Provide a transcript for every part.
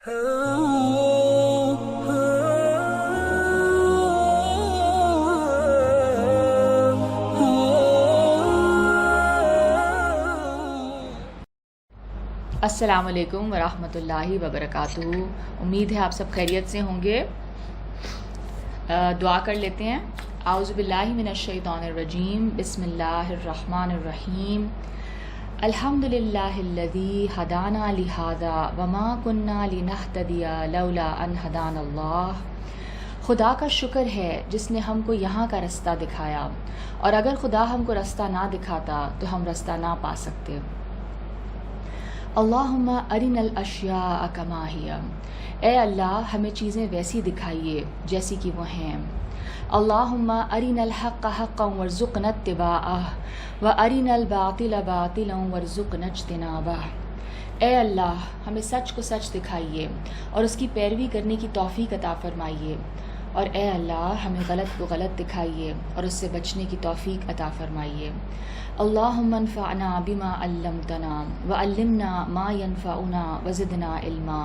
السلام علیکم ورحمۃ اللہ وبرکاتہ. امید ہے آپ سب خیریت سے ہوں گے. دعا کر لیتے ہیں. اعوذ باللہ من الشیطان الرجیم. بسم اللہ الرحمن الرحیم. الحمد للہ الذی ہدانا لہذا وما کنا لنہتدی لولا ان ہدانا اللہ. خدا کا شکر ہے جس نے ہم کو یہاں کا رستہ دکھایا، اور اگر خدا ہم کو رستہ نہ دکھاتا تو ہم رستہ نہ پا سکتے. اللہم ارنا الاشیاء کما ہی. اے اللہ ہمیں چیزیں ویسی دکھائیے جیسی کہ وہ ہیں. اللہم ارنا الحق حقا وارزقنا اتباعہ وارنا الباطل باطلا وارزقنا اجتنابہ. اے اللہ ہمیں سچ کو سچ دکھائیے اور اس کی پیروی کرنے کی توفیق عطا فرمائیے، اور اے اللہ ہمیں غلط کو غلط دکھائیے اور اس سے بچنے کی توفیق عطا فرمائیے. اللہم انفعنا بما علمتنا وعلمنا ما ينفعنا وزدنا علما.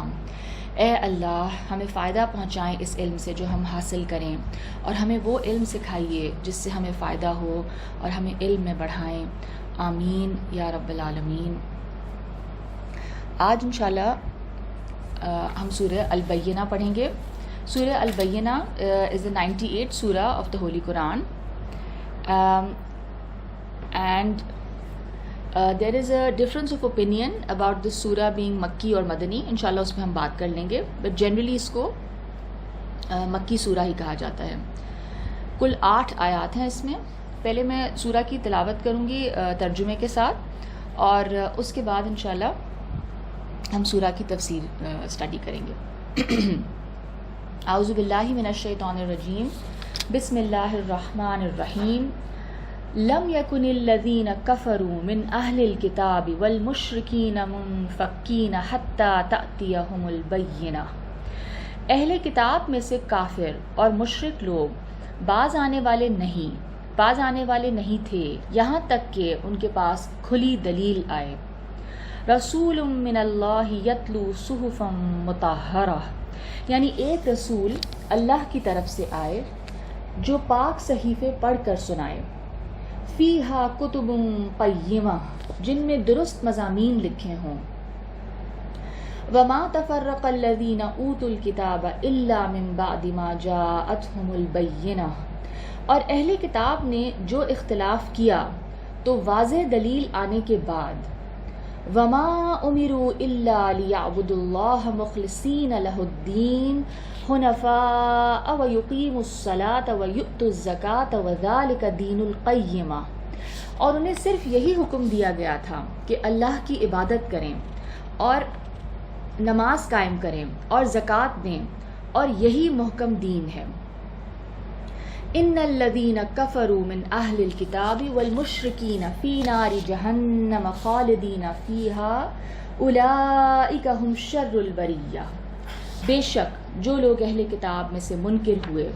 اے اللہ ہمیں فائدہ پہنچائیں اس علم سے جو ہم حاصل کریں، اور ہمیں وہ علم سکھائیے جس سے ہمیں فائدہ ہو اور ہمیں علم میں بڑھائیں. آمین یا رب العالمین. آج انشاءاللہ ہم سورہ البینہ پڑھیں گے. سورہ البینہ is the 98th surah of the Holy Quran. And there is a difference of opinion about this surah being مکی اور مدنی. انشاءاللہ اس پہ ہم بات کر لیں گے، بٹ جنرلی اس کو مکی سورہ ہی کہا جاتا ہے. کل 8 آیات ہیں اس میں. پہلے میں سورہ کی تلاوت کروں گی ترجمے کے ساتھ، اور اس کے بعد انشاءاللہ ہم سورہ کی تفسیر اسٹڈی کریں گے. اعوذ باللہ من الشیطان الرجیم. بسم اللہ الرحمن الرحیم. لم یکن الذین کفروا من اہل الکتاب والمشرکین منفکین حتی تأتیہم البینہ. اہل کتاب میں سے کافر اور مشرک لوگ باز آنے والے نہیں تھے یہاں تک کہ ان کے پاس کھلی دلیل آئے. رسول من اللہ یتلو صحفا مطہرہ، یعنی ایک رسول اللہ کی طرف سے آئے جو پاک صحیفے پڑھ کر سنائے. فیہا کتب قیمہ، جن میں درست مضامین لکھے ہوں. وما تفرق الذین اوتوا الکتاب الا من بعد ما جاءتہم البینہ، اور اہل کتاب نے جو اختلاف کیا تو واضح دلیل آنے کے بعد. وما امروا الا لیعبدوا اللہ مخلصین لہ الدین حنفاء ویقیموا الصلاۃ ویؤتوا الزکاۃ وذلک دین القیمہ. اور انہیں صرف یہی حکم دیا گیا تھا کہ اللہ کی عبادت کریں اور نماز قائم کریں اور زکوٰۃ دیں، اور یہی محکم دین ہے. ان الذین کفروا من اہل الکتاب والمشرکین فی نار جہنم خالدین فیہا اولئک ہم شر البریہ. بے شک جو لوگ اہل کتاب میں سے منکر ہوئے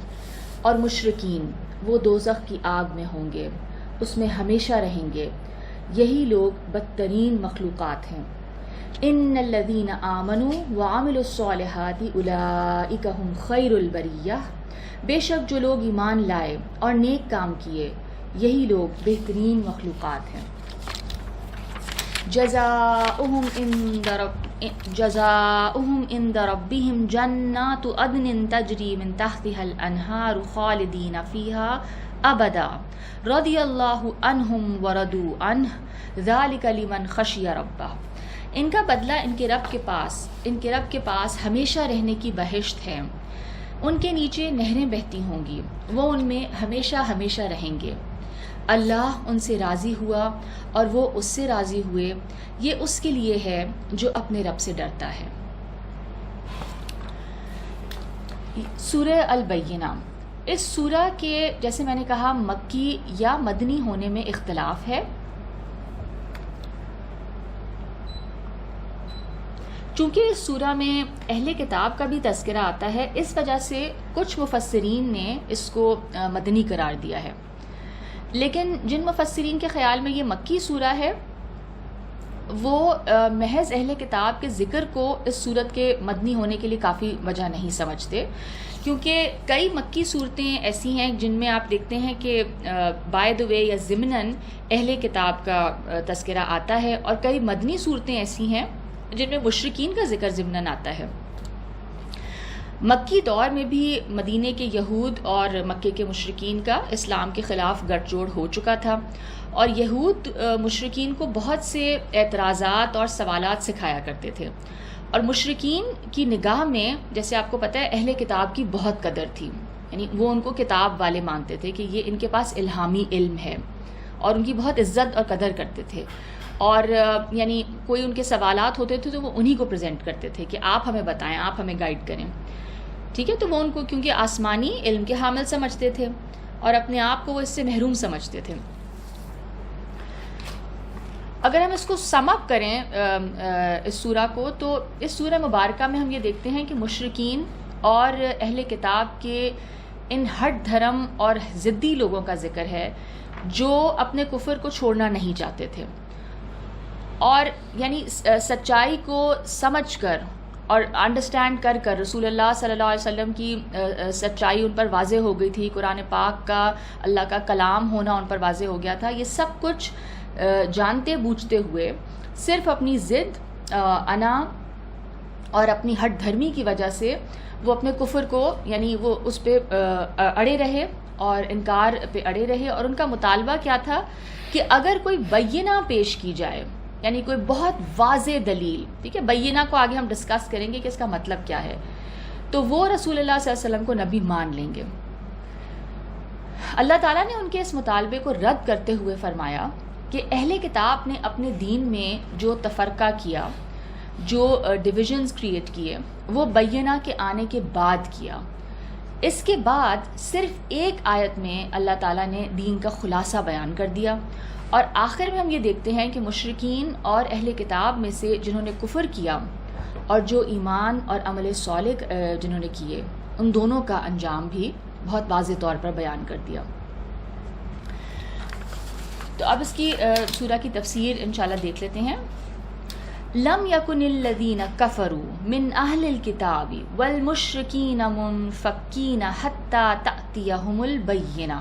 اور مشرکین، وہ دوزخ کی آگ میں ہوں گے، اس میں ہمیشہ رہیں گے. یہی لوگ بدترین مخلوقات ہیں. ان الذین آمنوا وعملوا الصالحات اولئک ہم خیر البریہ. بے شک جو لوگ ایمان لائے اور نیک کام کیے، یہی لوگ بہترین مخلوقات ہیں. جزاؤہم عند ربہم جنات عدن تجری من تحتها الانہار خالدین فیہا ابدا رضی اللہ عنہم ورضوا عنہ ذلک لمن خشی ربہ. ان کا بدلہ ان کے رب کے پاس ہمیشہ رہنے کی بہشت ہے. ان کے نیچے نہریں بہتی ہوں گی، وہ ان میں ہمیشہ ہمیشہ رہیں گے. اللہ ان سے راضی ہوا اور وہ اس سے راضی ہوئے. یہ اس کے لیے ہے جو اپنے رب سے ڈرتا ہے. سورہ البینہ. اس سورہ کے جیسے میں نے کہا مکی یا مدنی ہونے میں اختلاف ہے. چونکہ اس سورہ میں اہل کتاب کا بھی تذکرہ آتا ہے، اس وجہ سے کچھ مفسرین نے اس کو مدنی قرار دیا ہے. لیکن جن مفسرین کے خیال میں یہ مکی سورہ ہے، وہ محض اہل کتاب کے ذکر کو اس صورت کے مدنی ہونے کے لیے کافی وجہ نہیں سمجھتے، کیونکہ کئی مکی صورتیں ایسی ہیں جن میں آپ دیکھتے ہیں کہ بائی دا وے یا ضمناً اہل کتاب کا تذکرہ آتا ہے، اور کئی مدنی صورتیں ایسی ہیں جن میں مشرکین کا ذکر ضمناً آتا ہے۔ مکی دور میں بھی مدینے کے یہود اور مکے کے مشرکین کا اسلام کے خلاف گٹھ جوڑ ہو چکا تھا، اور یہود مشرکین کو بہت سے اعتراضات اور سوالات سکھایا کرتے تھے، اور مشرکین کی نگاہ میں جیسے آپ کو پتہ ہے اہل کتاب کی بہت قدر تھی، یعنی وہ ان کو کتاب والے مانتے تھے کہ یہ ان کے پاس الہامی علم ہے، اور ان کی بہت عزت اور قدر کرتے تھے، اور یعنی کوئی ان کے سوالات ہوتے تھے تو وہ انہی کو پریزنٹ کرتے تھے کہ آپ ہمیں بتائیں، آپ ہمیں گائیڈ کریں، ٹھیک ہے۔ تو وہ ان کو کیونکہ آسمانی علم کے حامل سمجھتے تھے اور اپنے آپ کو وہ اس سے محروم سمجھتے تھے۔ اگر ہم اس کو سم اپ کریں اس سورہ کو، تو اس سورہ مبارکہ میں ہم یہ دیکھتے ہیں کہ مشرکین اور اہل کتاب کے ان ہٹ دھرم اور ضدی لوگوں کا ذکر ہے جو اپنے کفر کو چھوڑنا نہیں چاہتے تھے، اور یعنی سچائی کو سمجھ کر اور انڈرسٹینڈ کر کر رسول اللہ صلی اللہ علیہ وسلم کی سچائی ان پر واضح ہو گئی تھی، قرآن پاک کا اللہ کا کلام ہونا ان پر واضح ہو گیا تھا، یہ سب کچھ جانتے بوجھتے ہوئے صرف اپنی ضد، انا اور اپنی ہٹ دھرمی کی وجہ سے وہ اپنے کفر کو یعنی وہ اس پہ اڑے رہے اور انکار پہ اڑے رہے، اور ان کا مطالبہ کیا تھا کہ اگر کوئی بینہ پیش کی جائے، یعنی کوئی بہت واضح دلیل، ٹھیک ہے، بینہ کو آگے ہم ڈسکس کریں گے کہ اس کا مطلب کیا ہے، تو وہ رسول اللہ صلی اللہ علیہ وسلم کو نبی مان لیں گے۔ اللہ تعالیٰ نے ان کے اس مطالبے کو رد کرتے ہوئے فرمایا کہ اہل کتاب نے اپنے دین میں جو تفرقہ کیا، جو ڈویژنز کریٹ کیے، وہ بینہ کے آنے کے بعد کیا۔ اس کے بعد صرف ایک آیت میں اللہ تعالیٰ نے دین کا خلاصہ بیان کر دیا، اور آخر میں ہم یہ دیکھتے ہیں کہ مشرکین اور اہل کتاب میں سے جنہوں نے کفر کیا اور جو ایمان اور عمل صالح جنہوں نے کیے، ان دونوں کا انجام بھی بہت واضح طور پر بیان کر دیا۔ تو اب اس کی سورہ کی تفسیر انشاءاللہ دیکھ لیتے ہیں۔ لم یکن الذین کفروا من اہل الکتاب والمشرکین منفکین حتی تأتیہم البینہ،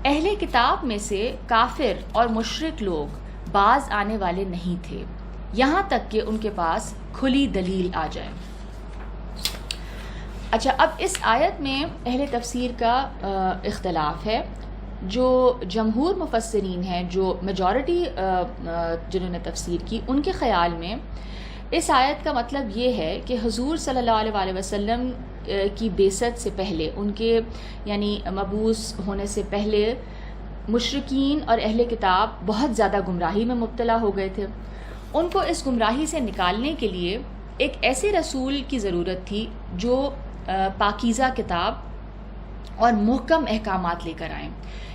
اہل کتاب میں سے کافر اور مشرک لوگ باز آنے والے نہیں تھے یہاں تک کہ ان کے پاس کھلی دلیل آ جائے۔ اچھا، اب اس آیت میں اہل تفسیر کا اختلاف ہے۔ جو جمہور مفسرین ہیں، جو میجورٹی جنہوں نے تفسیر کی، ان کے خیال میں اس آیت کا مطلب یہ ہے کہ حضور صلی اللہ علیہ وآلہ وسلم کی بعثت سے پہلے، ان کے یعنی مبعوث ہونے سے پہلے مشرکین اور اہل کتاب بہت زیادہ گمراہی میں مبتلا ہو گئے تھے۔ ان کو اس گمراہی سے نکالنے کے لیے ایک ایسے رسول کی ضرورت تھی جو پاکیزہ کتاب اور محکم احکامات لے کر آئیں،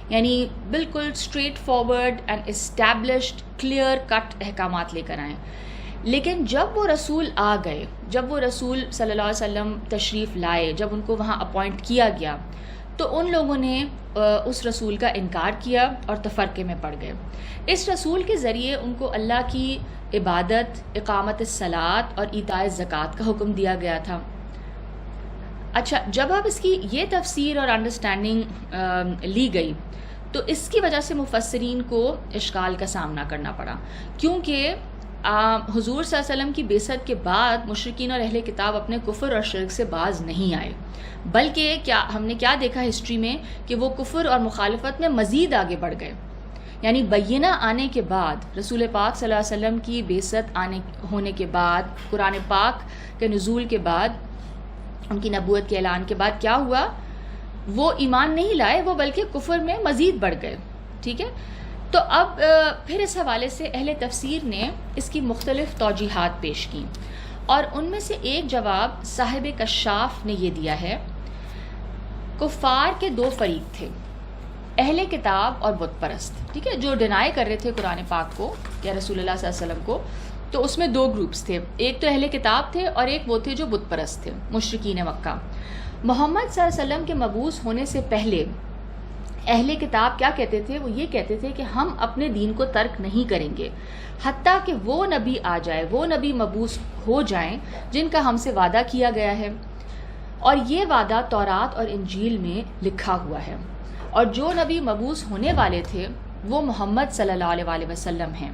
یعنی بالکل straight forward and established clear cut احکامات لے کر آئیں۔ لیکن جب وہ رسول آ گئے، جب وہ رسول صلی اللہ علیہ وسلم تشریف لائے، جب ان کو وہاں اپوائنٹ کیا گیا، تو ان لوگوں نے اس رسول کا انکار کیا اور تفرقے میں پڑ گئے۔ اس رسول کے ذریعے ان کو اللہ کی عبادت، اقامت الصلاۃ اور ایتاء الزکوٰۃ کا حکم دیا گیا تھا۔ اچھا، جب اب اس کی یہ تفسیر اور انڈرسٹینڈنگ لی گئی تو اس کی وجہ سے مفسرین کو اشکال کا سامنا کرنا پڑا، کیونکہ حضور صلی اللہ علیہ وسلم کی بعثت کے بعد مشرکین اور اہل کتاب اپنے کفر اور شرک سے باز نہیں آئے، بلکہ ہم نے کیا دیکھا ہسٹری میں کہ وہ کفر اور مخالفت میں مزید آگے بڑھ گئے۔ یعنی بینہ آنے کے بعد، رسول پاک صلی اللہ علیہ وسلم کی بعثت ہونے کے بعد، قرآن پاک کے نزول کے بعد، ان کی نبوت کے اعلان کے بعد کیا ہوا؟ وہ ایمان نہیں لائے، وہ بلکہ کفر میں مزید بڑھ گئے، ٹھیک ہے۔ تو اب پھر اس حوالے سے اہل تفسیر نے اس کی مختلف توجیحات پیش کی، اور ان میں سے ایک جواب صاحب کشاف نے یہ دیا ہے۔ کفار کے دو فریق تھے، اہل کتاب اور بت پرست، ٹھیک ہے، جو ڈینائی کر رہے تھے قرآن پاک کو یا رسول اللہ صلی اللہ علیہ وسلم کو، تو اس میں دو گروپس تھے، ایک تو اہل کتاب تھے اور ایک وہ تھے جو بت پرست تھے، مشرکین مکہ۔ محمد صلی اللہ علیہ وسلم کے مبعوث ہونے سے پہلے اہل کتاب کیا کہتے تھے؟ وہ یہ کہتے تھے کہ ہم اپنے دین کو ترک نہیں کریں گے حتیٰ کہ وہ نبی آ جائے، وہ نبی مبعوث ہو جائیں جن کا ہم سے وعدہ کیا گیا ہے، اور یہ وعدہ تورات اور انجیل میں لکھا ہوا ہے، اور جو نبی مبعوث ہونے والے تھے وہ محمد صلی اللہ علیہ وسلم ہیں۔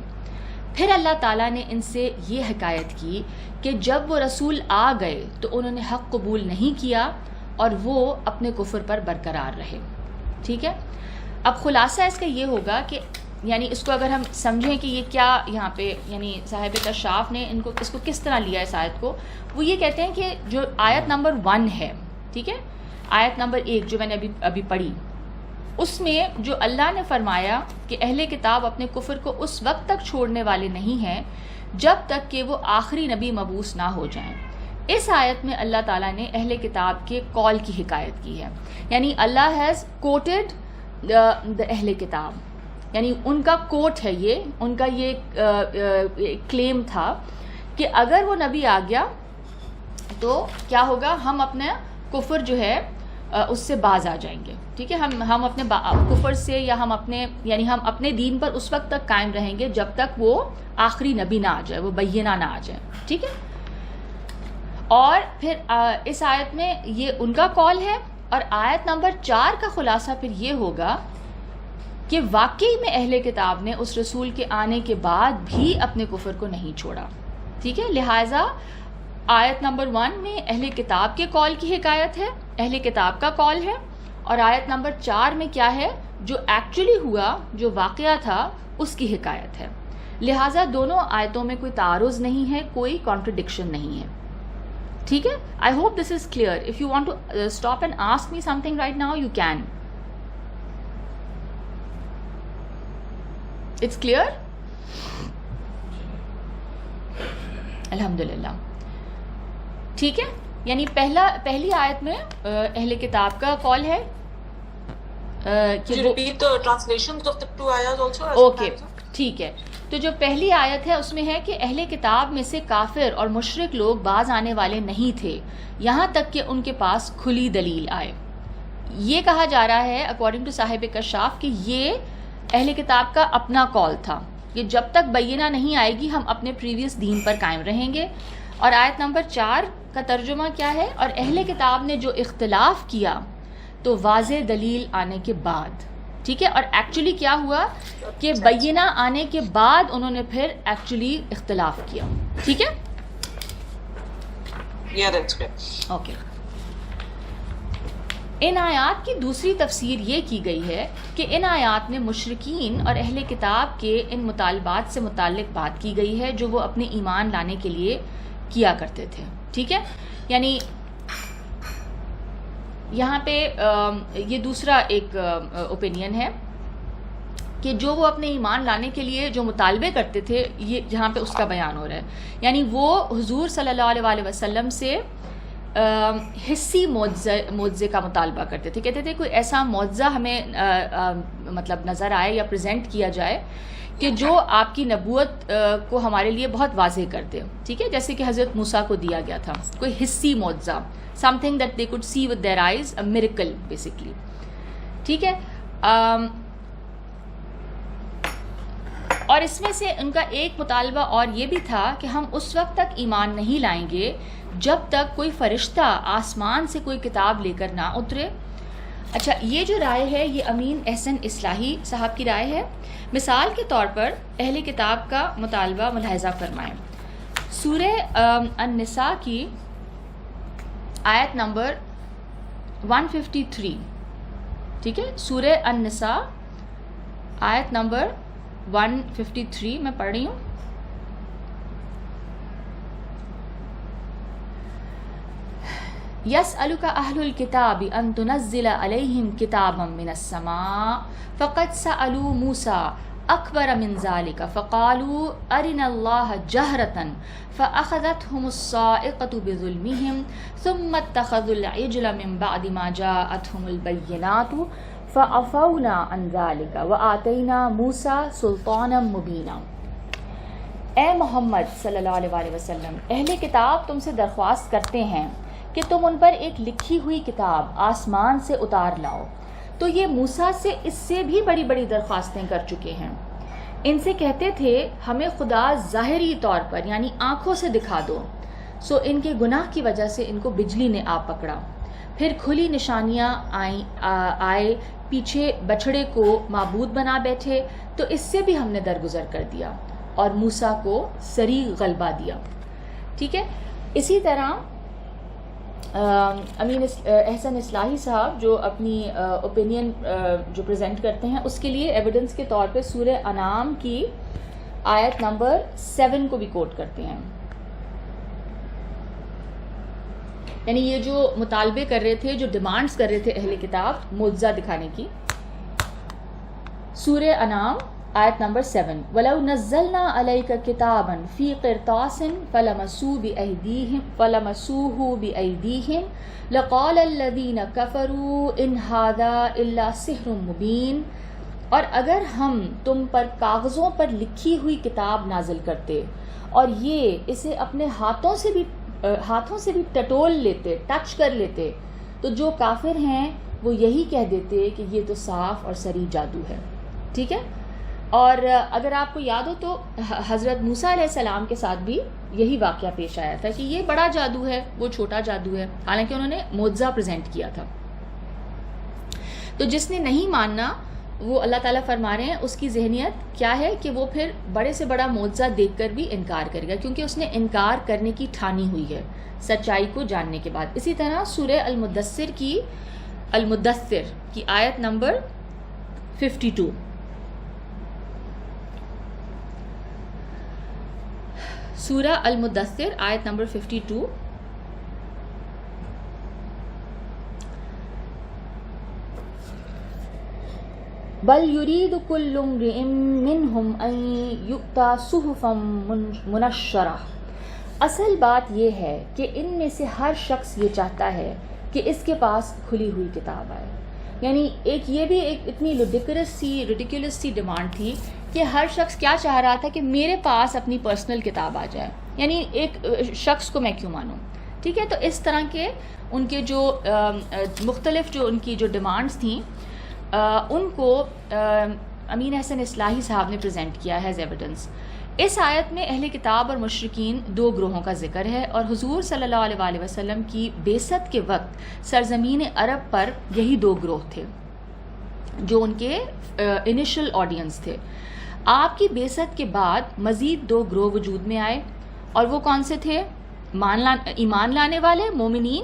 پھر اللہ تعالیٰ نے ان سے یہ حکایت کی کہ جب وہ رسول آ گئے تو انہوں نے حق قبول نہیں کیا اور وہ اپنے کفر پر برقرار رہے۔ ٹھیک ہے، اب خلاصہ اس کا یہ ہوگا کہ یعنی اس کو اگر ہم سمجھیں کہ یہ کیا یہاں پہ یعنی صاحب کشاف نے اس کو کس طرح لیا اس آیت کو، وہ یہ کہتے ہیں کہ جو آیت نمبر 1 ہے، ٹھیک ہے، آیت نمبر 1 جو میں نے ابھی پڑھی، اس میں جو اللہ نے فرمایا کہ اہل کتاب اپنے کفر کو اس وقت تک چھوڑنے والے نہیں ہیں جب تک کہ وہ آخری نبی مبعوث نہ ہو جائیں، اس آیت میں اللہ تعالیٰ نے اہل کتاب کے قول کی حکایت کی ہے، یعنی اللہ ہیز کوٹڈ دا اہل کتاب، یعنی ان کا کوٹ ہے، یہ ان کا یہ کلیم تھا کہ اگر وہ نبی آ گیا تو کیا ہوگا، ہم اپنے کفر جو ہے اس سے باز آ جائیں گے، ٹھیک ہے، ہم اپنے کفر سے یا ہم اپنے دین پر اس وقت تک قائم رہیں گے جب تک وہ آخری نبی نہ آ جائے، وہ بینہ نہ آ جائے، ٹھیک ہے۔ اور پھر اس آیت میں یہ ان کا قول ہے، اور آیت نمبر 4 کا خلاصہ پھر یہ ہوگا کہ واقعی میں اہل کتاب نے اس رسول کے آنے کے بعد بھی اپنے کفر کو نہیں چھوڑا، ٹھیک ہے، لہٰذا آیت نمبر 1 میں اہل کتاب کے قول کی حکایت ہے، اہل کتاب کا قول ہے، اور آیت نمبر 4 میں کیا ہے، جو ایکچولی ہوا، جو واقعہ تھا، اس کی حکایت ہے، لہٰذا دونوں آیتوں میں کوئی تعارض نہیں ہے، کوئی کانٹرڈکشن نہیں ہے، ٹھیک ہے۔ I hope this is clear. If you want to stop and ask me something right now you can. It's clear? الحمدللہ، ٹھیک ہے، یعنی پہلی آیت میں اہل کتاب کا قول ہے اوکے، ٹھیک ہے، تو جو پہلی آیت ہے اس میں ہے کہ اہل کتاب میں سے کافر اور مشرک لوگ باز آنے والے نہیں تھے یہاں تک کہ ان کے پاس کھلی دلیل آئے۔ یہ کہا جا رہا ہے اکارڈنگ ٹو صاحب کشاف کہ یہ اہل کتاب کا اپنا قول تھا کہ جب تک بینہ نہیں آئے گی ہم اپنے پریویس دین پر قائم رہیں گے، اور آیت نمبر 4 کا ترجمہ کیا ہے، اور اہل کتاب نے جو اختلاف کیا تو واضح دلیل آنے کے بعد، ٹھیک ہے، اور ایکچولی کیا ہوا کہ بینہ آنے کے بعد انہوں نے پھر ایکچولی اختلاف کیا، ٹھیک ہے، اوکے۔ ان آیات کی دوسری تفسیر یہ کی گئی ہے کہ ان آیات میں مشرکین اور اہل کتاب کے ان مطالبات سے متعلق بات کی گئی ہے جو وہ اپنے ایمان لانے کے لیے کیا کرتے تھے، ٹھیک ہے، یعنی یہاں پہ یہ دوسرا ایک اوپینین ہے کہ جو وہ اپنے ایمان لانے کے لیے جو مطالبے کرتے تھے، یہ جہاں پہ اس کا بیان ہو رہا ہے، یعنی وہ حضور صلی اللہ علیہ وسلم سے حصی معجزے کا مطالبہ کرتے تھے، کہتے تھے کوئی ایسا معجزہ ہمیں مطلب نظر آئے یا پریزنٹ کیا جائے کہ جو آپ کی نبوت کو ہمارے لیے بہت واضح کر دے، ٹھیک ہے، جیسے کہ حضرت موسیٰ کو دیا گیا تھا کوئی حصی معجزہ، something that they could see with their eyes, a miracle basically، ٹھیک ہے، اور اس میں سے ان کا ایک مطالبہ اور یہ بھی تھا کہ ہم اس وقت تک ایمان نہیں لائیں گے جب تک کوئی فرشتہ آسمان سے کوئی کتاب لے کر نہ اترے۔ اچھا، یہ جو رائے ہے یہ امین احسن اصلاحی صاحب کی رائے ہے۔ مثال کے طور پر اہل کتاب کا مطالبہ ملاحظہ فرمائیں، سورہ النساء کی آیت نمبر 153، ٹھیک ہے، سورہ النساء آیت نمبر 153 میں پڑھ رہی ہوں۔ يَسْأَلُكَ أَهْلُ الْكِتَابِ أَن تُنَزِّلَ عَلَيْهِمْ كِتَابًا مِّنَ السَّمَاءِ فَقَدْ سَأَلُوا مُوسَىٰ أَكْبَرَ مِنْ ذَلِكَ فَقَالُوا أَرِنَا اللَّهَ جَهْرَةً فَأَخَذَتْهُمُ الصَّاعِقَةُ بِظُلْمِهِمْ ثُمَّ اتَّخَذُوا الْعِجْلَ مِن بَعْدِ مَا جَاءَتْهُمُ الْبَيِّنَاتُ فَعَفَوْنَا عَن ذَلِكَ وَآتَيْنَا مُوسَىٰ سُلْطَانًا مُبِينًا۔ اے محمد صلی اللہ علیہ وسلم، اہل کتاب تم سے درخواست کرتے ہیں کہ تم ان پر ایک لکھی ہوئی کتاب آسمان سے اتار لاؤ، تو یہ موسیٰ سے اس سے بھی بڑی بڑی درخواستیں کر چکے ہیں. ان سے کہتے تھے ہمیں خدا ظاہری طور پر یعنی آنکھوں سے دکھا دو. سو ان کے گناہ کی وجہ سے ان کو بجلی نے آ پکڑا. پھر کھلی نشانیاں آئے، پیچھے بچھڑے کو معبود بنا بیٹھے، تو اس سے بھی ہم نے درگزر کر دیا اور موسیٰ کو سریع غلبہ دیا. ٹھیک ہے. اسی طرح امین احسن اصلاحی صاحب جو اپنی اوپینین جو پریزنٹ کرتے ہیں، اس کے لیے ایویڈنس کے طور پہ سورہ انعام کی آیت نمبر 7 کو بھی کوٹ کرتے ہیں. یعنی یہ جو مطالبے کر رہے تھے، جو ڈیمانڈز کر رہے تھے اہل کتاب معجزہ دکھانے کی، سورہ انعام آیت نمبر 7 وَلَوْ نَزَّلْنَا عَلَيْكَ كِتَابًا فِي قِرْطَاسٍ فَلَمَسُوهُ بِأَيْدِيهِمْ لَقَالَ الَّذِينَ كَفَرُوا إِنْ هَذَا إِلَّا سِحْرٌ مُبِينٌ. اور اگر ہم تم پر کاغذوں پر لکھی ہوئی کتاب نازل کرتے اور یہ اسے اپنے ہاتھوں سے بھی ٹٹول لیتے، ٹچ کر لیتے، تو جو کافر ہیں وہ یہی کہہ دیتے کہ یہ تو صاف اور صریح جادو ہے. ٹھیک ہے. اور اگر آپ کو یاد ہو تو حضرت موسیٰ علیہ السلام کے ساتھ بھی یہی واقعہ پیش آیا تھا کہ یہ بڑا جادو ہے، وہ چھوٹا جادو ہے، حالانکہ انہوں نے معجزہ پریزنٹ کیا تھا. تو جس نے نہیں ماننا، وہ اللہ تعالیٰ فرما رہے ہیں اس کی ذہنیت کیا ہے کہ وہ پھر بڑے سے بڑا معجزہ دیکھ کر بھی انکار کرے گا، کیونکہ اس نے انکار کرنے کی ٹھانی ہوئی ہے سچائی کو جاننے کے بعد. اسی طرح سورہ المدثر کی آیت نمبر 52. سورہ المدثر آیت نمبر 52. بل یرید کل امرئ منہم ان یؤتی صحفا منشرہ. اصل بات یہ ہے کہ ان میں سے ہر شخص یہ چاہتا ہے کہ اس کے پاس کھلی ہوئی کتاب آئے. یعنی یہ بھی ایک اتنی ریڈیکولس سی ڈیمانڈ تھی کہ ہر شخص کیا چاہ رہا تھا کہ میرے پاس اپنی پرسنل کتاب آ جائے، یعنی ایک شخص کو میں کیوں مانوں. ٹھیک ہے. تو اس طرح کے ان کے جو مختلف جو ان کی جو ڈیمانڈز تھیں، ان کو امین احسن اصلاحی صاحب نے پریزنٹ کیا ہے ایز ایویڈنس. اس آیت میں اہل کتاب اور مشرکین 2 گروہوں کا ذکر ہے، اور حضور صلی اللہ علیہ وسلم کی بعثت کے وقت سرزمین عرب پر یہی 2 گروہ تھے جو ان کے انیشل آڈینس تھے. آپ کی بعثت کے بعد مزید 2 گروہ وجود میں آئے، اور وہ کون سے تھے؟ ایمان لانے والے مومنین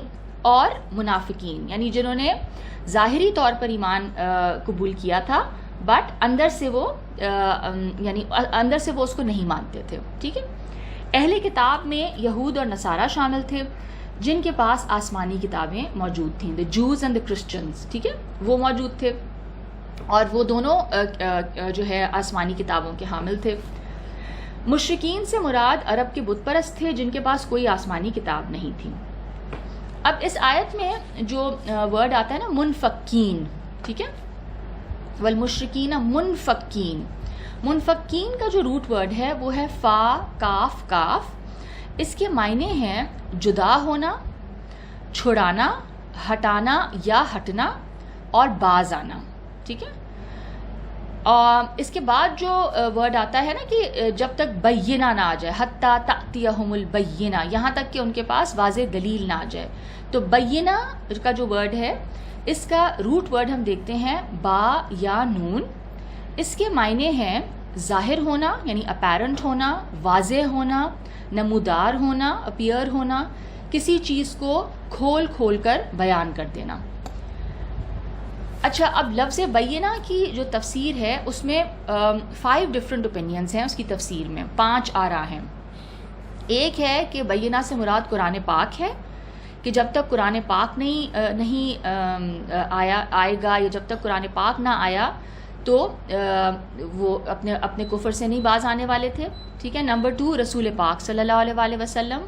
اور منافقین، یعنی جنہوں نے ظاہری طور پر ایمان قبول کیا تھا بٹ اندر سے وہ اس کو نہیں مانتے تھے. ٹھیک ہے. اہل کتاب میں یہود اور نصارہ شامل تھے جن کے پاس آسمانی کتابیں موجود تھیں. the Jews and the Christians. ٹھیک ہے. وہ موجود تھے اور وہ دونوں جو ہے آسمانی کتابوں کے حامل تھے. مشرکین سے مراد عرب کے بت پرست تھے جن کے پاس کوئی آسمانی کتاب نہیں تھی. اب اس آیت میں جو ورڈ آتا ہے نا منفقین، ٹھیک ہے، والمشرکین منفقین. منفقین کا جو روٹ ورڈ ہے وہ ہے فا کاف کاف. اس کے معنی ہیں جدا ہونا، چھڑانا، ہٹانا یا ہٹنا اور باز آنا. ٹھیک ہے. اس کے بعد جو ورڈ آتا ہے نا کہ جب تک بینہ نہ آ جائے، حتی تأتیہم البینہ، یہاں تک کہ ان کے پاس واضح دلیل نہ آ جائے. تو بینہ کا جو ورڈ ہے اس کا روٹ ورڈ ہم دیکھتے ہیں با یا نون. اس کے معنی ہیں ظاہر ہونا یعنی اپیرنٹ ہونا، واضح ہونا، نمودار ہونا، اپیئر ہونا، کسی چیز کو کھول کر بیان کر دینا. اچھا، اب لفظ بینہ کی جو تفسیر ہے اس میں 5 ڈفرینٹ اوپینینز ہیں. اس کی تفسیر میں 5 آراء ہیں. ایک ہے کہ بینہ سے مراد قرآن پاک ہے، کہ جب تک قرآن پاک نہیں آئے گا یا جب تک قرآن پاک نہ آیا تو وہ اپنے کفر سے نہیں باز آنے والے تھے. ٹھیک ہے. نمبر 2 رسول پاک صلی اللہ علیہ وسلم.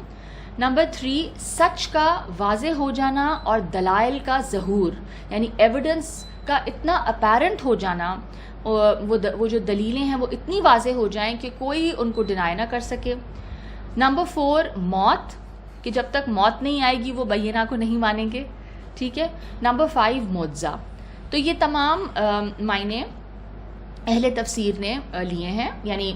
نمبر 3 سچ کا واضح ہو جانا اور دلائل کا ظہور، یعنی ایویڈنس کا اتنا اپیرنٹ ہو جانا، وہ جو دلیلیں ہیں وہ اتنی واضح ہو جائیں کہ کوئی ان کو ڈینائی نہ کر سکے. نمبر 4 موت، کہ جب تک موت نہیں آئے گی وہ بینہ کو نہیں مانیں گے. ٹھیک ہے. نمبر 5 معجزہ، تو یہ تمام معنی اہل تفسیر نے لیے ہیں، یعنی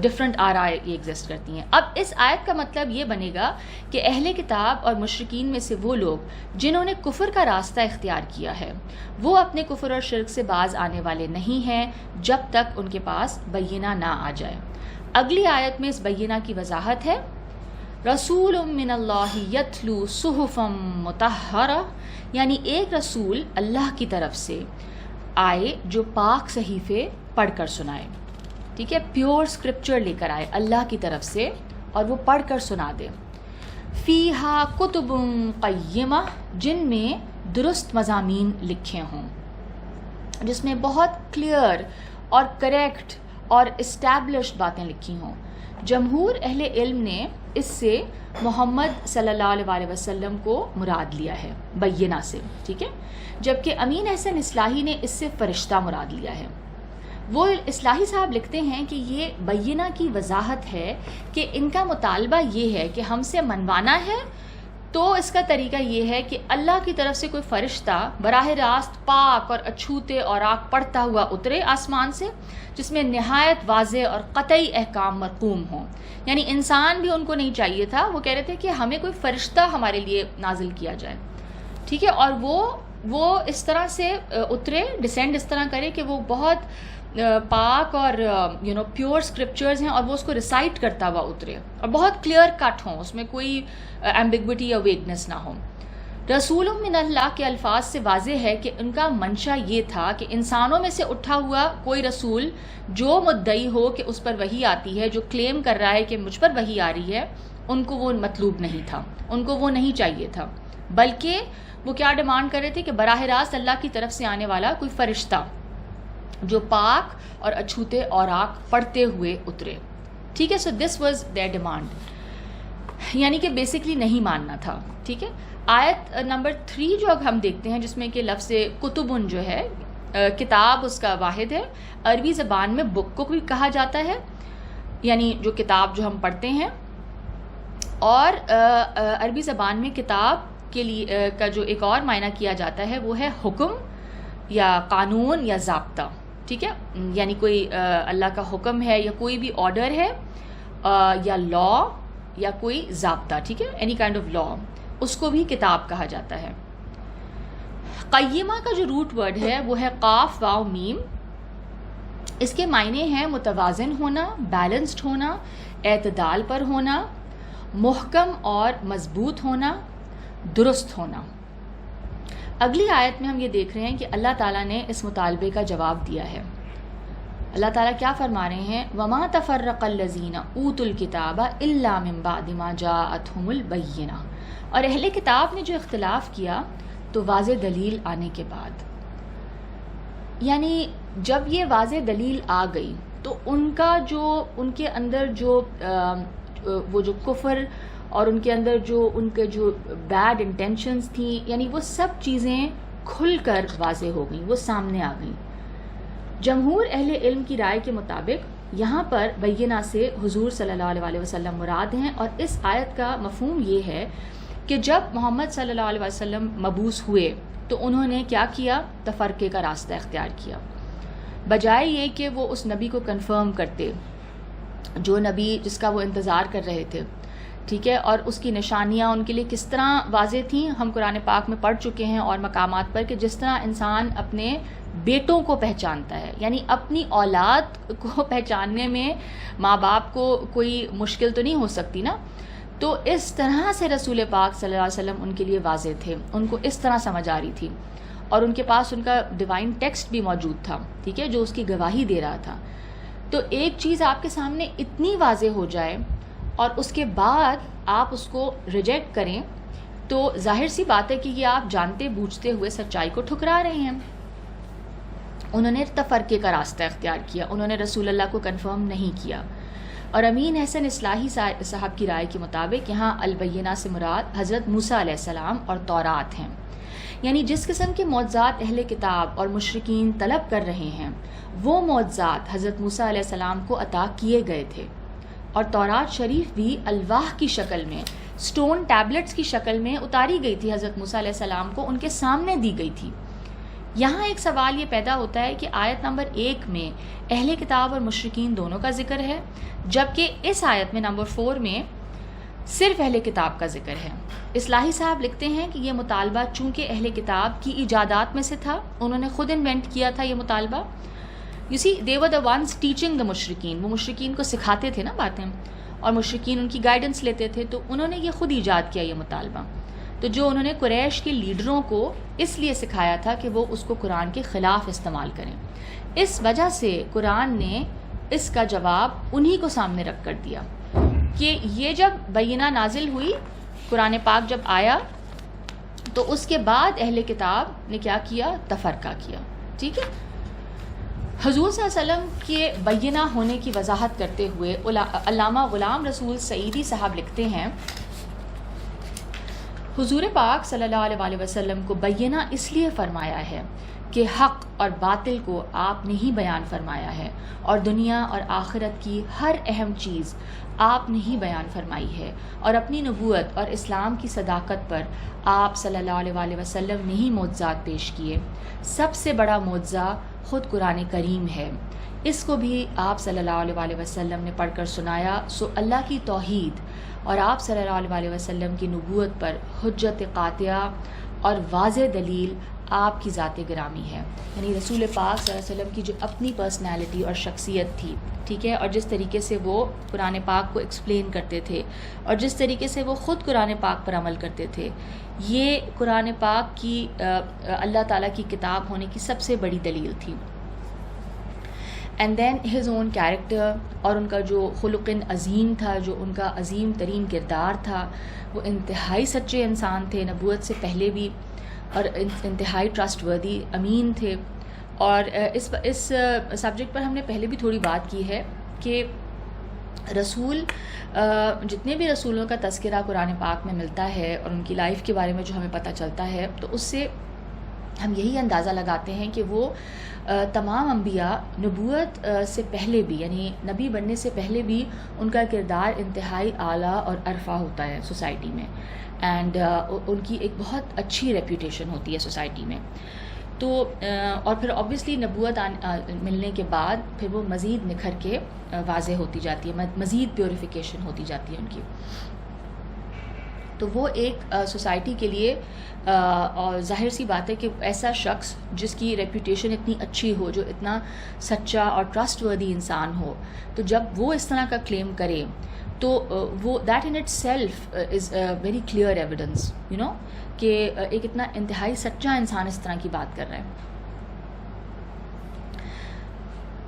ڈفرنٹ آرائے یہ ایگزسٹ کرتی ہیں۔ اب اس آیت کا مطلب یہ بنے گا کہ اہل کتاب اور مشرکین میں سے وہ لوگ جنہوں نے کفر کا راستہ اختیار کیا ہے وہ اپنے کفر اور شرک سے باز آنے والے نہیں ہیں جب تک ان کے پاس بینہ نہ آ جائے۔ اگلی آیت میں اس بینہ کی وضاحت ہے، رسول من اللہ یتلو صحفا مطہرہ، یعنی ایک رسول اللہ کی طرف سے آئے جو پاک صحیفے پڑھ کر سنائے، ٹھیک ہے، پیور اسکرپچر لے کر آئے اللہ کی طرف سے اور وہ پڑھ کر سنا دے۔ فیہا کتب قیمہ، جن میں درست مضامین لکھے ہوں، جس میں بہت کلیئر اور کریکٹ اور اسٹیبلشڈ باتیں لکھی ہوں۔ جمہور اہل علم نے اس سے محمد صلی اللہ علیہ وسلم کو مراد لیا ہے بینہ سے، ٹھیک ہے، جبکہ امین احسن اصلاحی نے اس سے فرشتہ مراد لیا ہے۔ وہ اصلاحی صاحب لکھتے ہیں کہ یہ بینہ کی وضاحت ہے کہ ان کا مطالبہ یہ ہے کہ ہم سے منوانا ہے تو اس کا طریقہ یہ ہے کہ اللہ کی طرف سے کوئی فرشتہ براہ راست پاک اور اچھوتے اور آگ پڑھتا ہوا اترے آسمان سے، جس میں نہایت واضح اور قطعی احکام مرقوم ہوں۔ یعنی انسان بھی ان کو نہیں چاہیے تھا، وہ کہہ رہے تھے کہ ہمیں کوئی فرشتہ ہمارے لیے نازل کیا جائے، ٹھیک ہے، اور وہ اس طرح سے اترے، ڈسینڈ اس طرح کرے کہ وہ بہت پاک اور پیور اسکرپچرز ہیں اور وہ اس کو ریسائٹ کرتا ہوا اترے اور بہت کلیئر کٹ ہوں، اس میں کوئی ایمبیگوٹی یا ویگنس نہ ہو۔ رسول من اللہ کے الفاظ سے واضح ہے کہ ان کا منشا یہ تھا کہ انسانوں میں سے اٹھا ہوا کوئی رسول جو مدعی ہو کہ اس پر وحی آتی ہے، جو کلیم کر رہا ہے کہ مجھ پر وحی آ رہی ہے، ان کو وہ مطلوب نہیں تھا، ان کو وہ نہیں چاہیے تھا، بلکہ وہ کیا ڈیمانڈ کر رہے تھے کہ براہ راست اللہ کی طرف سے آنے والا کوئی فرشتہ جو پاک اور اچھوتے اوراق پڑھتے ہوئے اترے، ٹھیک ہے۔ سو دس واز دیئر ڈیمانڈ، یعنی کہ بیسکلی نہیں ماننا تھا، ٹھیک ہے۔ آیت نمبر 3 جو اب ہم دیکھتے ہیں، جس میں کہ لفظ کتبن جو ہے کتاب اس کا واحد ہے، عربی زبان میں بک کو بھی کہا جاتا ہے، یعنی جو کتاب جو ہم پڑھتے ہیں، اور عربی زبان میں کتاب کے لیے کا جو ایک اور معنی کیا جاتا ہے وہ ہے حکم یا قانون یا ضابطہ، ٹھیک ہے، یعنی کوئی اللہ کا حکم ہے یا کوئی بھی آرڈر ہے یا لا یا کوئی ضابطہ، ٹھیک ہے، اینی کائنڈ آف لا، اس کو بھی کتاب کہا جاتا ہے۔ قیمہ کا جو روٹ ورڈ ہے وہ ہے قاف واو میم، اس کے معنی ہیں متوازن ہونا، بیلنسڈ ہونا، اعتدال پر ہونا، محکم اور مضبوط ہونا، درست ہونا۔ اگلی آیت میں ہم یہ دیکھ رہے ہیں کہ اللہ تعالیٰ نے اس مطالبے کا جواب دیا ہے۔ اللہ تعالیٰ کیا فرما رہے ہیں، وَمَا تَفَرَّقَ الَّذِينَ أُوتُوا الْكِتَابَ إِلَّا مِن بَعْدِ مَا جَاءَتْهُمُ الْبَيِّنَةُ، اور اہل کتاب نے جو اختلاف کیا تو واضح دلیل آنے کے بعد، یعنی جب یہ واضح دلیل آ گئی تو ان کا جو ان کے اندر جو وہ جو کفر اور ان کے اندر جو ان کے جو بیڈ انٹینشنز تھیں، یعنی وہ سب چیزیں کھل کر واضح ہو گئیں، وہ سامنے آ گئیں۔ جمہور اہل علم کی رائے کے مطابق یہاں پر بینہ سے حضور صلی اللہ علیہ وسلم مراد ہیں، اور اس آیت کا مفہوم یہ ہے کہ جب محمد صلی اللہ علیہ وسلم مبعوث ہوئے تو انہوں نے کیا کیا، تفرقے کا راستہ اختیار کیا، بجائے یہ کہ وہ اس نبی کو کنفرم کرتے جو نبی جس کا وہ انتظار کر رہے تھے، ٹھیک ہے، اور اس کی نشانیاں ان کے لیے کس طرح واضح تھیں، ہم قرآن پاک میں پڑھ چکے ہیں اور مقامات پر کہ جس طرح انسان اپنے بیٹوں کو پہچانتا ہے، یعنی اپنی اولاد کو پہچاننے میں ماں باپ کو کوئی مشکل تو نہیں ہو سکتی نا، تو اس طرح سے رسول پاک صلی اللہ علیہ وسلم ان کے لیے واضح تھے، ان کو اس طرح سمجھ آ رہی تھی، اور ان کے پاس ان کا ڈیوائن ٹیکسٹ بھی موجود تھا، ٹھیک ہے، جو اس کی گواہی دے رہا تھا۔ تو ایک چیز آپ کے سامنے اتنی واضح ہو جائے اور اس کے بعد آپ اس کو ریجیکٹ کریں تو ظاہر سی بات ہے کہ یہ آپ جانتے بوجھتے ہوئے سچائی کو ٹھکرا رہے ہیں۔ انہوں نے تفرقے کا راستہ اختیار کیا، انہوں نے رسول اللہ کو کنفرم نہیں کیا، اور امین احسن اصلاحی صاحب کی رائے کے مطابق یہاں البینہ سے مراد حضرت موسیٰ علیہ السلام اور تورات ہیں، یعنی جس قسم کے معجزات اہل کتاب اور مشرکین طلب کر رہے ہیں وہ معجزات حضرت موسیٰ علیہ السلام کو عطا کیے گئے تھے، اور تورات شریف بھی الواح کی شکل میں، سٹون ٹیبلٹس کی شکل میں اتاری گئی تھی، حضرت موسیٰ علیہ السلام کو ان کے سامنے دی گئی تھی۔ یہاں ایک سوال یہ پیدا ہوتا ہے کہ آیت نمبر 1 میں اہل کتاب اور مشرکین دونوں کا ذکر ہے، جبکہ اس آیت میں نمبر 4 میں صرف اہل کتاب کا ذکر ہے۔ اصلاحی صاحب لکھتے ہیں کہ یہ مطالبہ چونکہ اہل کتاب کی ایجادات میں سے تھا، انہوں نے خود انوینٹ کیا تھا یہ مطالبہ۔ You see they were the ones teaching the مشرکین، وہ مشرکین کو سکھاتے تھے نا باتیں، اور مشرکین ان کی گائیڈنس لیتے تھے، تو انہوں نے یہ خود ایجاد کیا یہ مطالبہ۔ تو جو انہوں نے قریش کے لیڈروں کو اس لیے سکھایا تھا کہ وہ اس کو قرآن کے خلاف استعمال کریں، اس وجہ سے قرآن نے اس کا جواب انہی کو سامنے رکھ کر دیا کہ یہ جب بینہ نازل ہوئی، قرآن پاک جب آیا، تو اس کے بعد اہل کتاب نے کیا کیا؟ تفرقہ کیا۔ ٹھیک ہے، حضور صلی اللہ علیہ وسلم کے بینہ ہونے کی وضاحت کرتے ہوئے علامہ غلام رسول سعیدی صاحب لکھتے ہیں، حضور پاک صلی اللہ علیہ وسلم کو بینہ اس لیے فرمایا ہے کہ حق اور باطل کو آپ نے ہی بیان فرمایا ہے، اور دنیا اور آخرت کی ہر اہم چیز آپ نے ہی بیان فرمائی ہے، اور اپنی نبوت اور اسلام کی صداقت پر آپ صلی اللہ علیہ وسلم نے ہی معجزات پیش کیے۔ سب سے بڑا معجزہ خود قرآن کریم ہے، اس کو بھی آپ صلی اللہ علیہ وسلم نے پڑھ کر سنایا۔ سو اللہ کی توحید اور آپ صلی اللہ علیہ وسلم کی نبوت پر حجت قاطعہ اور واضح دلیل آپ کی ذات گرامی ہے، یعنی رسول پاک صلی اللہ علیہ وسلم کی جو اپنی پرسنالٹی اور شخصیت تھی، ٹھیک ہے، اور جس طریقے سے وہ قرآن پاک کو ایکسپلین کرتے تھے، اور جس طریقے سے وہ خود قرآن پاک پر عمل کرتے تھے، یہ قرآن پاک کی اللہ تعالیٰ کی کتاب ہونے کی سب سے بڑی دلیل تھی۔ And then his own character, اور ان کا جو خلق عظیم تھا، جو ان کا عظیم ترین کردار تھا، وہ انتہائی سچے انسان تھے نبوت سے پہلے بھی، اور انتہائی ٹرسٹ وردی امین تھے۔ اور اس سبجیکٹ پر ہم نے پہلے بھی تھوڑی بات کی ہے کہ رسول جتنے بھی رسولوں کا تذکرہ قرآن پاک میں ملتا ہے اور ان کی لائف کے بارے میں جو ہمیں پتہ چلتا ہے، تو اس سے ہم یہی اندازہ لگاتے ہیں کہ وہ تمام انبیاء نبوت سے پہلے بھی، یعنی نبی بننے سے پہلے بھی ان کا کردار انتہائی اعلیٰ اور عرفہ ہوتا ہے سوسائٹی میں، اینڈ ان کی ایک بہت اچھی ریپوٹیشن ہوتی ہے سوسائٹی میں۔ تو اور پھر آبویسلی نبوت ملنے کے بعد پھر وہ مزید نکھر کے واضح ہوتی جاتی ہے، مزید پیوریفیکیشن ہوتی جاتی ہے ان کی۔ تو وہ ایک سوسائٹی کے لیے اور ظاہر سی بات ہے کہ ایسا شخص جس کی ریپوٹیشن اتنی اچھی ہو، جو اتنا سچا اور ٹرسٹ وردی انسان ہو، تو جب وہ اس طرح کا کلیم کرے تو وہ that in itself is very clear evidence, you know, کہ ایک اتنا انتہائی سچا انسان اس طرح کی بات کر رہا ہے۔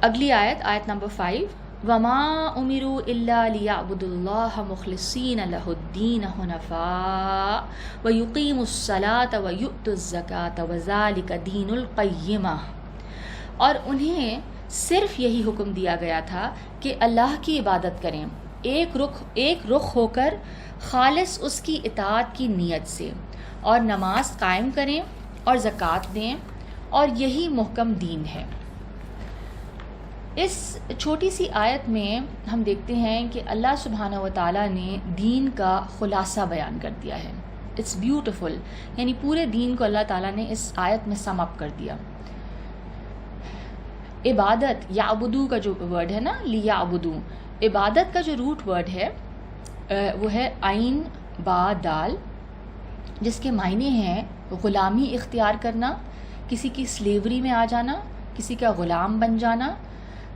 اگلی آیت نمبر 5، وَمَا أُمِرُوا إِلَّا لِيَعْبُدُوا اللَّهَ مُخْلِصِينَ لَهُ الدِّينَ حُنَفَاءَ وَيُقِيمُوا الصَّلَاةَ وَيُؤْتُوا الزَّكَاةَ وَذَلِكَ دِينُ الْقَيِّمَةِ، اور انہیں صرف یہی حکم دیا گیا تھا کہ اللہ کی عبادت کریں، ایک رخ ہو کر خالص اس کی اطاعت کی نیت سے، اور نماز قائم کریں اور زکوٰۃ دیں، اور یہی محکم دین ہے۔ اس چھوٹی سی آیت میں ہم دیکھتے ہیں کہ اللہ سبحانہ و تعالیٰ نے دین کا خلاصہ بیان کر دیا ہے۔ اٹس بیوٹیفل، یعنی پورے دین کو اللہ تعالیٰ نے اس آیت میں سم اپ کر دیا۔ عبادت، یعبدو کا جو ورڈ ہے نا، لیعبدو، عبادت کا جو روٹ ورڈ ہے وہ ہے عین با دال، جس کے معنی ہیں غلامی اختیار کرنا، کسی کی سلیوری میں آ جانا، کسی کا غلام بن جانا،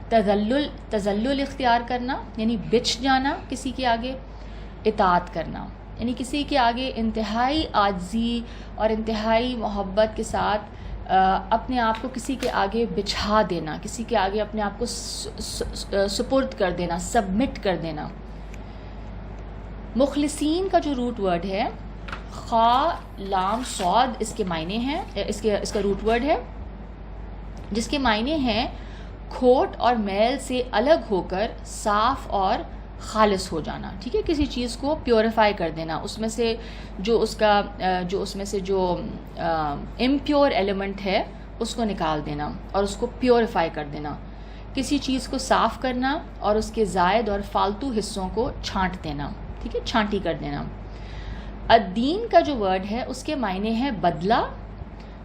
تذلل اختیار کرنا یعنی بچ جانا کسی کے آگے، اطاعت کرنا یعنی کسی کے آگے انتہائی عاجزی اور انتہائی محبت کے ساتھ اپنے آپ کو کسی کے آگے بچھا دینا، کسی کے آگے اپنے آپ کو سپرد کر دینا، سبمٹ کر دینا۔ مخلصین کا جو روٹ ورڈ ہے، خا لام صاد اس کے معنی ہیں، اس کا روٹ ورڈ ہے، جس کے معنی ہیں کھوٹ اور میل سے الگ ہو کر صاف اور خالص ہو جانا، ٹھیک ہے، کسی چیز کو پیوریفائی کر دینا، اس میں سے جو امپیور ایلیمنٹ ہے اس کو نکال دینا اور اس کو پیوریفائی کر دینا، کسی چیز کو صاف کرنا اور اس کے زائد اور فالتو حصوں کو چھانٹ دینا، ٹھیک ہے، چھانٹی کر دینا۔ الدین کا جو ورڈ ہے اس کے معنی ہے بدلہ،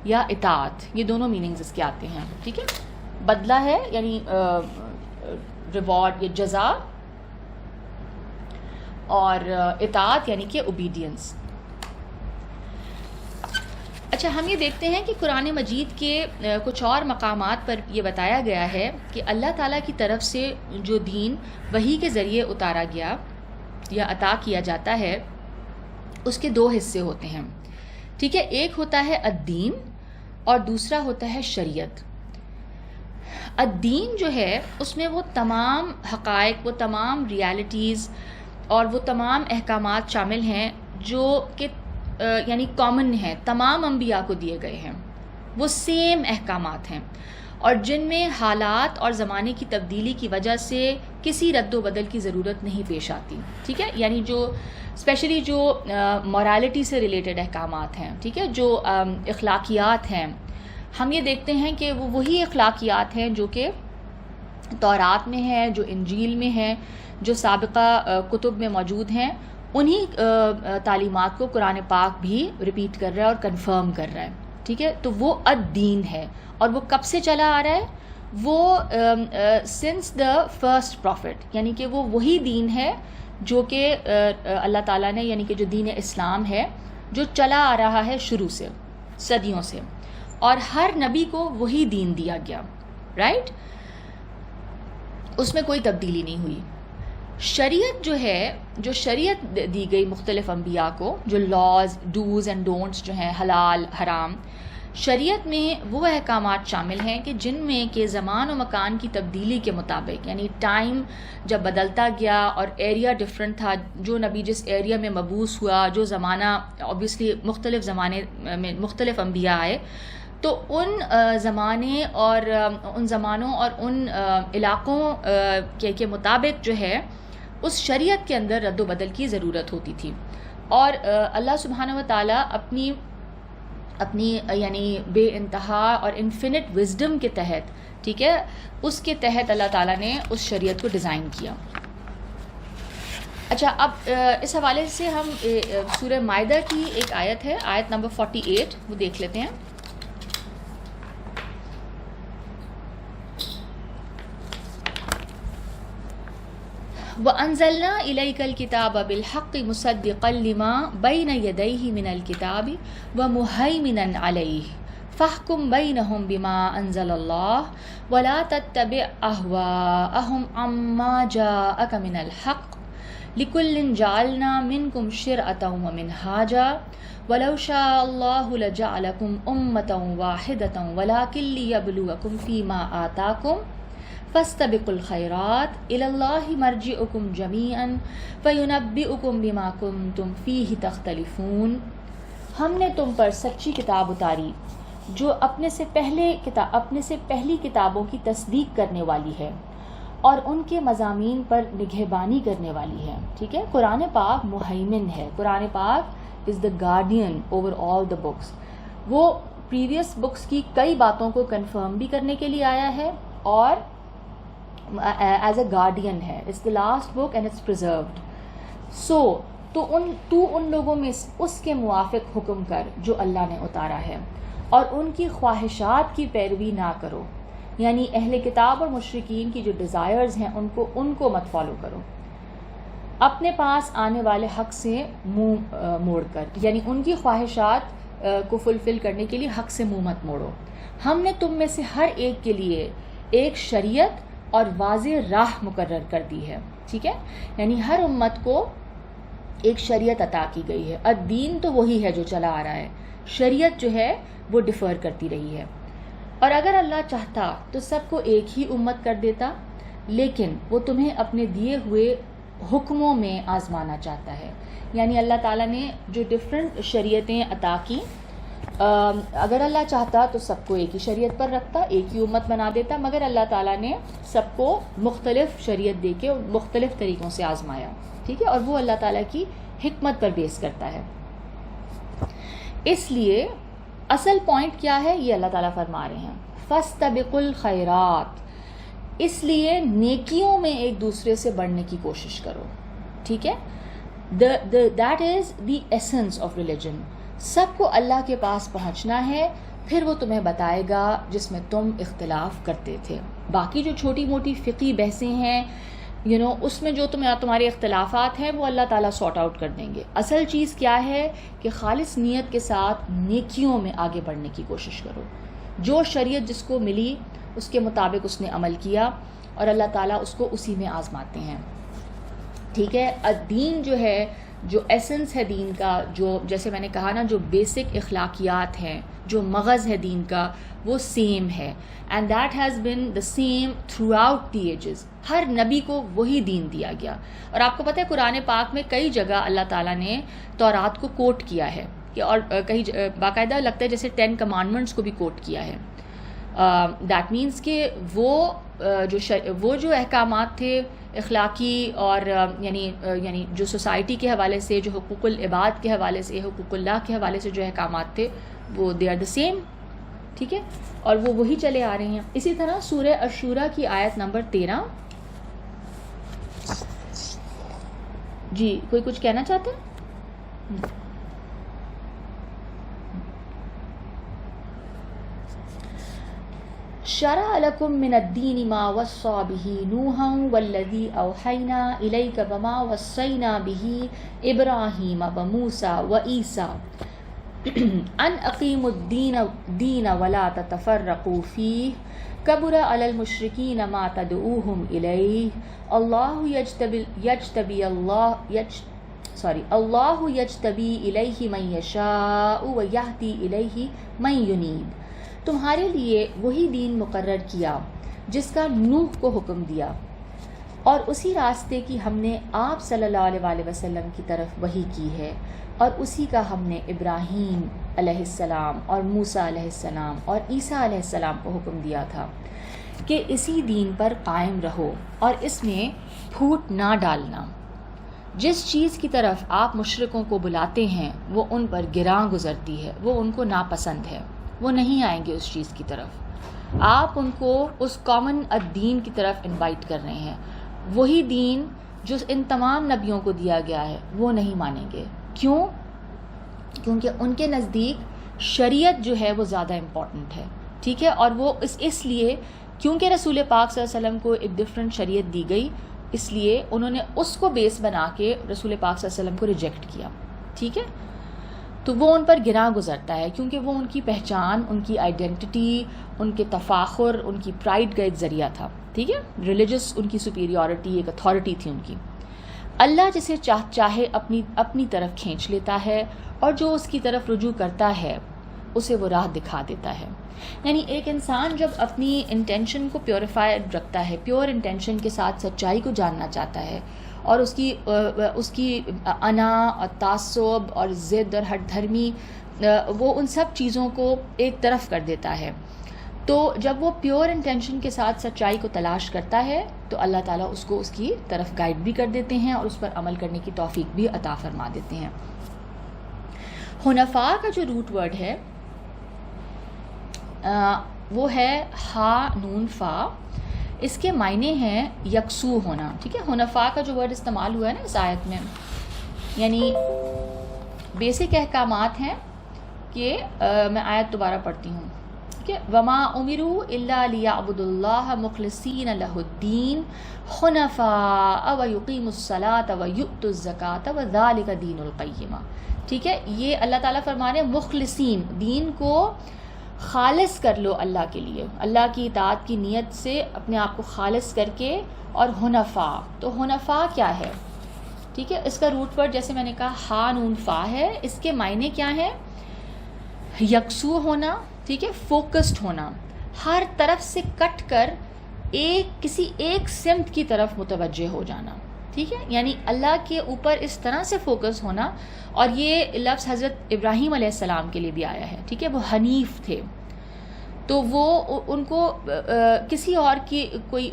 یا اطاعت، یہ دونوں میننگز اس کے آتے ہیں. ٹھیک ہے، بدلہ ہے یعنی ریوارڈ یا جزا، اور اطاعت یعنی کہ اوبیڈینس. اچھا، ہم یہ دیکھتے ہیں کہ قرآن مجید کے کچھ اور مقامات پر یہ بتایا گیا ہے کہ اللہ تعالیٰ کی طرف سے جو دین وحی کے ذریعے اتارا گیا یا عطا کیا جاتا ہے اس کے 2 حصے ہوتے ہیں. ٹھیک ہے، ایک ہوتا ہے الدین اور دوسرا ہوتا ہے شریعت. الدین جو ہے اس میں وہ تمام حقائق، وہ تمام ریالٹیز اور وہ تمام احکامات شامل ہیں جو کہ یعنی کامن ہیں، تمام انبیاء کو دیے گئے ہیں. وہ سیم احکامات ہیں اور جن میں حالات اور زمانے کی تبدیلی کی وجہ سے کسی رد و بدل کی ضرورت نہیں پیش آتی. ٹھیک ہے، یعنی جو اسپیشلی جو مورالٹی سے ریلیٹڈ احکامات ہیں، ٹھیک ہے، جو اخلاقیات ہیں، ہم یہ دیکھتے ہیں کہ وہ وہی اخلاقیات ہیں جو کہ تورات میں ہیں، جو انجیل میں ہیں، جو سابقہ کتب میں موجود ہیں. انہی تعلیمات کو قرآن پاک بھی ریپیٹ کر رہا ہے اور کنفرم کر رہا ہے. ٹھیک ہے، تو وہ الدین ہے. اور وہ کب سے چلا آ رہا ہے؟ وہ سنس دا فرسٹ پروفٹ، یعنی کہ وہ وہی دین ہے جو کہ اللہ تعالیٰ نے، یعنی کہ جو دین اسلام ہے جو چلا آ رہا ہے شروع سے، صدیوں سے، اور ہر نبی کو وہی دین دیا گیا. رائٹ، اس میں کوئی تبدیلی نہیں ہوئی. شریعت جو ہے، جو شریعت دی گئی مختلف انبیاء کو، جو لاز، ڈوز اینڈ ڈونٹس جو ہیں، حلال حرام، شریعت میں وہ احکامات شامل ہیں کہ جن میں کہ زمان و مکان کی تبدیلی کے مطابق، یعنی ٹائم جب بدلتا گیا اور ایریا ڈفرینٹ تھا، جو نبی جس ایریا میں مبعوث ہوا، جو زمانہ اوبیسلی مختلف زمانے میں مختلف انبیاء آئے، تو ان زمانے اور ان زمانوں اور ان علاقوں کے مطابق جو ہے اس شریعت کے اندر رد و بدل کی ضرورت ہوتی تھی. اور اللہ سبحانہ و تعالیٰ اپنی یعنی بے انتہا اور انفینٹ وزڈم کے تحت، ٹھیک ہے، اس کے تحت اللہ تعالیٰ نے اس شریعت کو ڈیزائن کیا. اچھا، اب اس حوالے سے ہم سورہ مائدہ کی ایک آیت ہے، آیت نمبر 48، وہ دیکھ لیتے ہیں. وَأَنزَلْنَا إِلَيْكَ الْكِتَابَ بِالْحَقِّ مُصَدِّقًا لِمَا بَيْنَ يَدَيْهِ مِنَ الْكِتَابِ وَمُهَيْمِنًا عَلَيْهِ فَاحْكُم بَيْنَهُم بِمَا أَنزَلَ اللَّهُ وَلَا تَتَّبِعْ أَهْوَاءَهُمْ عَمَّا جَاءَكَ مِنَ الْحَقِّ لِكُلٍّ جَعَلْنَا مِنكُمْ شِرْعَةً وَمِنْهَاجًا وَلَوْ شَاءَ اللَّهُ لَجَعَلَكُمْ أُمَّةً وَاحِدَةً وَلَكِنْ لِيَبْلُوَكُمْ فِيمَا آتَاكُمْ فَاسْتَبِقُوا الْخَيْرَاتِ إِلَى اللَّهِ مَرْجِعُكُمْ جَمِيعًا فَيُنَبِّئُكُم بِمَا كُنتُمْ فِيهِ تَخْتَلِفُونَ. ہم نے تم پر سچی کتاب اتاری جو اپنے سے پہلی کتابوں کی تصدیق کرنے والی ہے اور ان کے مضامین پر نگہبانی کرنے والی ہے. ٹھیک ہے، قرآن پاک مہیمن ہے. قرآن پاک is the guardian over all the books. وہ پریویس بکس کی کئی باتوں کو کنفرم بھی کرنے کے لیے آیا ہے اور ایز اے گارڈین ہے. It's the last book and it's preserved. So تو ان لوگوں میں اس کے موافق حکم کر جو اللہ نے اتارا ہے اور ان کی خواہشات کی پیروی نہ کرو، یعنی اہل کتاب اور مشرکین کی جو ڈیزائرز ہیں ان کو مت فالو کرو. اپنے پاس آنے والے حق سے منہ موڑ کر، یعنی ان کی خواہشات کو فلفل کرنے کے لیے حق سے منہ مت موڑو. ہم نے تم میں سے ہر ایک کے لیے ایک شریعت اور واضح راہ مقرر کر دی ہے. ٹھیک ہے، یعنی ہر امت کو ایک شریعت عطا کی گئی ہے. الدین تو وہی ہے جو چلا آ رہا ہے، شریعت جو ہے وہ ڈیفر کرتی رہی ہے. اور اگر اللہ چاہتا تو سب کو ایک ہی امت کر دیتا، لیکن وہ تمہیں اپنے دیے ہوئے حکموں میں آزمانا چاہتا ہے. یعنی اللہ تعالیٰ نے جو ڈفرینٹ شریعتیں عطا کی، اگر اللہ چاہتا تو سب کو ایک ہی شریعت پر رکھتا، ایک ہی امت بنا دیتا، مگر اللہ تعالیٰ نے سب کو مختلف شریعت دے کے مختلف طریقوں سے آزمایا. ٹھیک ہے، اور وہ اللہ تعالیٰ کی حکمت پر بیس کرتا ہے. اس لیے اصل پوائنٹ کیا ہے یہ اللہ تعالیٰ فرما رہے ہیں، فَاسْتَبِقُوا الْخَيْرَاتِ. اس لیے نیکیوں میں ایک دوسرے سے بڑھنے کی کوشش کرو. ٹھیک ہے، that is the essence of religion. سب کو اللہ کے پاس پہنچنا ہے، پھر وہ تمہیں بتائے گا جس میں تم اختلاف کرتے تھے. باقی جو چھوٹی موٹی فقہی بحثیں ہیں اس میں جو تمہارے اختلافات ہیں وہ اللہ تعالیٰ سارٹ آؤٹ کر دیں گے. اصل چیز کیا ہے کہ خالص نیت کے ساتھ نیکیوں میں آگے بڑھنے کی کوشش کرو. جو شریعت جس کو ملی اس کے مطابق اس نے عمل کیا اور اللہ تعالیٰ اس کو اسی میں آزماتے ہیں. ٹھیک ہے. دین جو ہے، جو ایسنس ہے دین کا، جو جیسے میں نے کہا نا، جو بیسک اخلاقیات ہیں، جو مغز ہے دین کا، وہ سیم ہے. And that has been the same throughout the ages. ہر نبی کو وہی دین دیا گیا. اور آپ کو پتہ ہے قرآن پاک میں کئی جگہ اللہ تعالیٰ نے تورات کو کوٹ کیا ہے، کہ اور کئی باقاعدہ لگتا ہے جیسے 10 کمانڈمنٹس کو بھی کوٹ کیا ہے. دیٹ مینس کہ وہ جو احکامات تھے اخلاقی اور یعنی جو سوسائٹی کے حوالے سے، جو حقوق العباد کے حوالے سے، حقوق اللہ کے حوالے سے جو احکامات تھے، وہ دے آر دا سیم. ٹھیک ہے. اور وہ وہی چلے آ رہے ہیں. اسی طرح سورہ الشورى کی آیت نمبر 13. جی کوئی کچھ کہنا چاہتا ہے؟ شرع لكم من الدين ما وصى به نوحا والذي أوحينا إليك وما وصينا به إبراهيم وموسى وعيسى أن أقيموا الدين ولا تتفرقوا فيه كبر على المشركين ما تدعوهم إليه الله يجتبي إليه من يشاء ويهدي إليه من ينيب. تمہارے لیے وہی دین مقرر کیا جس کا نوح کو حکم دیا، اور اسی راستے کی ہم نے آپ صلی اللہ علیہ وسلم کی طرف وحی کی ہے، اور اسی کا ہم نے ابراہیم علیہ السلام اور موسیٰ علیہ السلام اور عیسیٰ علیہ السلام کو حکم دیا تھا کہ اسی دین پر قائم رہو اور اس میں پھوٹ نہ ڈالنا. جس چیز کی طرف آپ مشرکوں کو بلاتے ہیں وہ ان پر گراں گزرتی ہے، وہ ان کو ناپسند ہے، وہ نہیں آئیں گے اس چیز کی طرف. آپ ان کو اس کامن الدین کی طرف انوائٹ کر رہے ہیں. وہی دین جو ان تمام نبیوں کو دیا گیا ہے وہ نہیں مانیں گے. کیوں؟ کیونکہ ان کے نزدیک شریعت جو ہے وہ زیادہ امپورٹنٹ ہے. ٹھیک ہے. اور وہ اس لیے کیونکہ رسول پاک صلی اللہ علیہ وسلم کو ایک ڈفرینٹ شریعت دی گئی، اس لیے انہوں نے اس کو بیس بنا کے رسول پاک صلی اللہ علیہ وسلم کو ریجیکٹ کیا. ٹھیک ہے. تو وہ ان پر گراں گزرتا ہے کیونکہ وہ ان کی پہچان، ان کی آئیڈینٹی، ان کے تفاخر، ان کی پرائڈ کا ایک ذریعہ تھا. ٹھیک ہے. ریلیجس ان کی سپیریورٹی، ایک اتھارٹی تھی ان کی. اللہ جسے چاہے اپنی طرف کھینچ لیتا ہے، اور جو اس کی طرف رجوع کرتا ہے اسے وہ راہ دکھا دیتا ہے. یعنی ایک انسان جب اپنی انٹینشن کو پیوریفائڈ رکھتا ہے، پیور انٹینشن کے ساتھ سچائی کو جاننا چاہتا ہے، اور اس کی انا اور تعصب اور ضد اور ہٹ دھرمی، وہ ان سب چیزوں کو ایک طرف کر دیتا ہے، تو جب وہ پیور انٹینشن کے ساتھ سچائی کو تلاش کرتا ہے تو اللہ تعالیٰ اس کو اس کی طرف گائیڈ بھی کر دیتے ہیں اور اس پر عمل کرنے کی توفیق بھی عطا فرما دیتے ہیں. حنفاء کا جو روٹ ورڈ ہے وہ ہے ہا نون فا. اس کے معنی ہیں یکسو ہونا. ٹھیک ہے. حنفاء کا جو ورڈ استعمال ہوا ہے نا اس آیت میں، یعنی بیسک احکامات ہیں کہ میں آیت دوبارہ پڑھتی ہوں کہ وما امروا الا لیعبدوا اللہ مخلصین لہ الدین حنفاء ویقیموا الصلاۃ ویؤتوا الزکاۃ وذلک دین القیمہ. ٹھیک ہے. یہ اللہ تعالیٰ فرما رہے ہیں مخلصین، دین کو خالص کر لو اللہ کے لیے، اللہ کی اطاعت کی نیت سے اپنے آپ کو خالص کر کے. اور حنفاء، تو حنفاء کیا ہے؟ ٹھیک ہے. اس کا روٹ ورڈ جیسے میں نے کہا ہا نون فا ہے. اس کے معنی کیا ہیں؟ یکسو ہونا. ٹھیک ہے. فوکسڈ ہونا، ہر طرف سے کٹ کر کسی ایک سمت کی طرف متوجہ ہو جانا. ٹھیک ہے. یعنی اللہ کے اوپر اس طرح سے فوکس ہونا. اور یہ لفظ حضرت ابراہیم علیہ السلام کے لیے بھی آیا ہے. ٹھیک ہے. وہ حنیف تھے، تو وہ ان کو کسی اور کی کوئی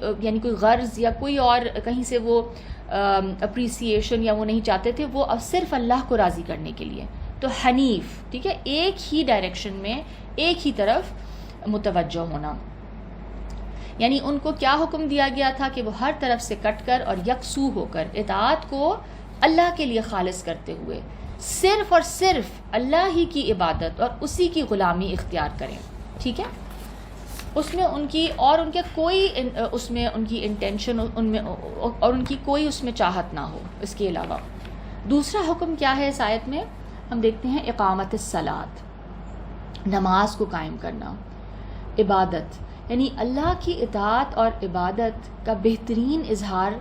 غرض یا کوئی اور کہیں سے وہ اپریسیشن یا وہ نہیں چاہتے تھے، وہ صرف اللہ کو راضی کرنے کے لیے. تو حنیف. ٹھیک ہے. ایک ہی ڈائریکشن میں، ایک ہی طرف متوجہ ہونا. یعنی ان کو کیا حکم دیا گیا تھا کہ وہ ہر طرف سے کٹ کر اور یکسو ہو کر اطاعت کو اللہ کے لیے خالص کرتے ہوئے صرف اور صرف اللہ ہی کی عبادت اور اسی کی غلامی اختیار کریں. ٹھیک ہے, اس میں ان کی اور ان کے کوئی اس میں ان کی انٹینشن ان میں اور ان کی کوئی اس میں چاہت نہ ہو اس کے علاوہ. دوسرا حکم کیا ہے اس آیت میں؟ ہم دیکھتے ہیں اقامت الصلاۃ, نماز کو قائم کرنا. عبادت یعنی اللہ کی اطاعت اور عبادت کا بہترین اظہار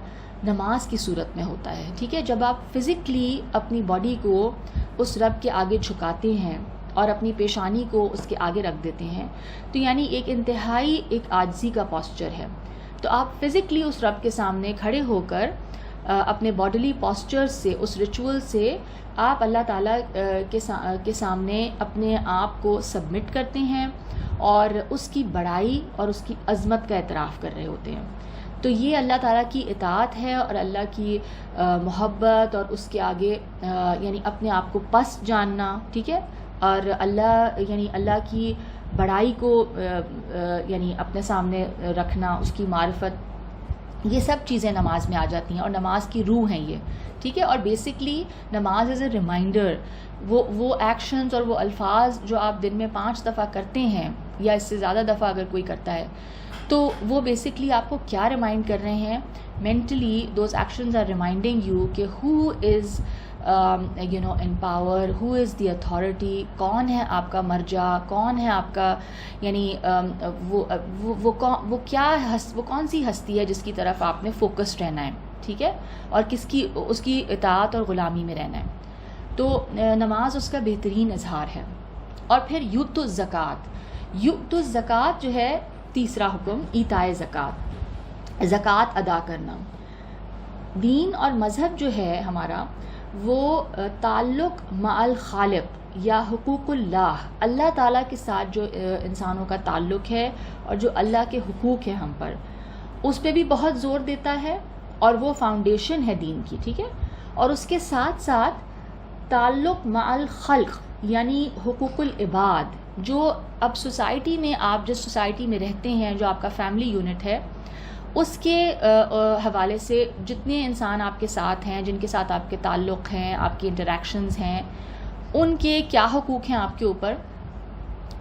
نماز کی صورت میں ہوتا ہے. ٹھیک ہے, جب آپ فزیکلی اپنی باڈی کو اس رب کے آگے جھکاتے ہیں اور اپنی پیشانی کو اس کے آگے رکھ دیتے ہیں تو یعنی ایک انتہائی ایک عاجزی کا پوسچر ہے. تو آپ فزیکلی اس رب کے سامنے کھڑے ہو کر اپنے باڈیلی پوسچر سے, اس ریچول سے آپ اللہ تعالیٰ کے سامنے اپنے آپ کو سبمٹ کرتے ہیں اور اس کی بڑائی اور اس کی عظمت کا اعتراف کر رہے ہوتے ہیں. تو یہ اللہ تعالیٰ کی اطاعت ہے اور اللہ کی محبت اور اس کے آگے یعنی اپنے آپ کو پست جاننا. ٹھیک ہے, اور اللہ یعنی اللہ کی بڑائی کو یعنی اپنے سامنے رکھنا, اس کی معرفت, یہ سب چیزیں نماز میں آ جاتی ہیں اور نماز کی روح ہیں یہ. ٹھیک ہے, اور بیسکلی نماز از اے ریمائنڈر. وہ ایکشنز اور وہ الفاظ جو آپ دن میں 5 دفعہ کرتے ہیں یا اس سے زیادہ دفعہ اگر کوئی کرتا ہے تو وہ بیسکلی آپ کو کیا ریمائنڈ کر رہے ہیں؟ Mentally those actions are reminding you کہ ہو از ان power, who is the authority, کون ہے آپ کا مرجع, کون ہے آپ کا یعنی وہ کون سی ہستی ہے جس کی طرف آپ نے فوکس رہنا ہے. ٹھیک ہے, اور اس کی اطاعت اور غلامی میں رہنا ہے. تو نماز اس کا بہترین اظہار ہے. اور پھر یؤتوا الزکوٰۃ. یؤتوا الزکوٰۃ جو ہے تیسرا حکم, ایتائے زکوٰۃ, زکوٰۃ ادا کرنا. دین اور مذہب جو ہے ہمارا وہ تعلق مع الخالق یا حقوق اللہ, اللہ تعالیٰ کے ساتھ جو انسانوں کا تعلق ہے اور جو اللہ کے حقوق ہیں ہم پر, اس پہ بھی بہت زور دیتا ہے اور وہ فاؤنڈیشن ہے دین کی. ٹھیک ہے, اور اس کے ساتھ ساتھ تعلق مع الخلق یعنی حقوق العباد, جو اب سوسائٹی میں آپ جس سوسائٹی میں رہتے ہیں, جو آپ کا فیملی یونٹ ہے, اس کے حوالے سے جتنے انسان آپ کے ساتھ ہیں, جن کے ساتھ آپ کے تعلق ہیں, آپ کی انٹریکشنز ہیں, ان کے کیا حقوق ہیں آپ کے اوپر,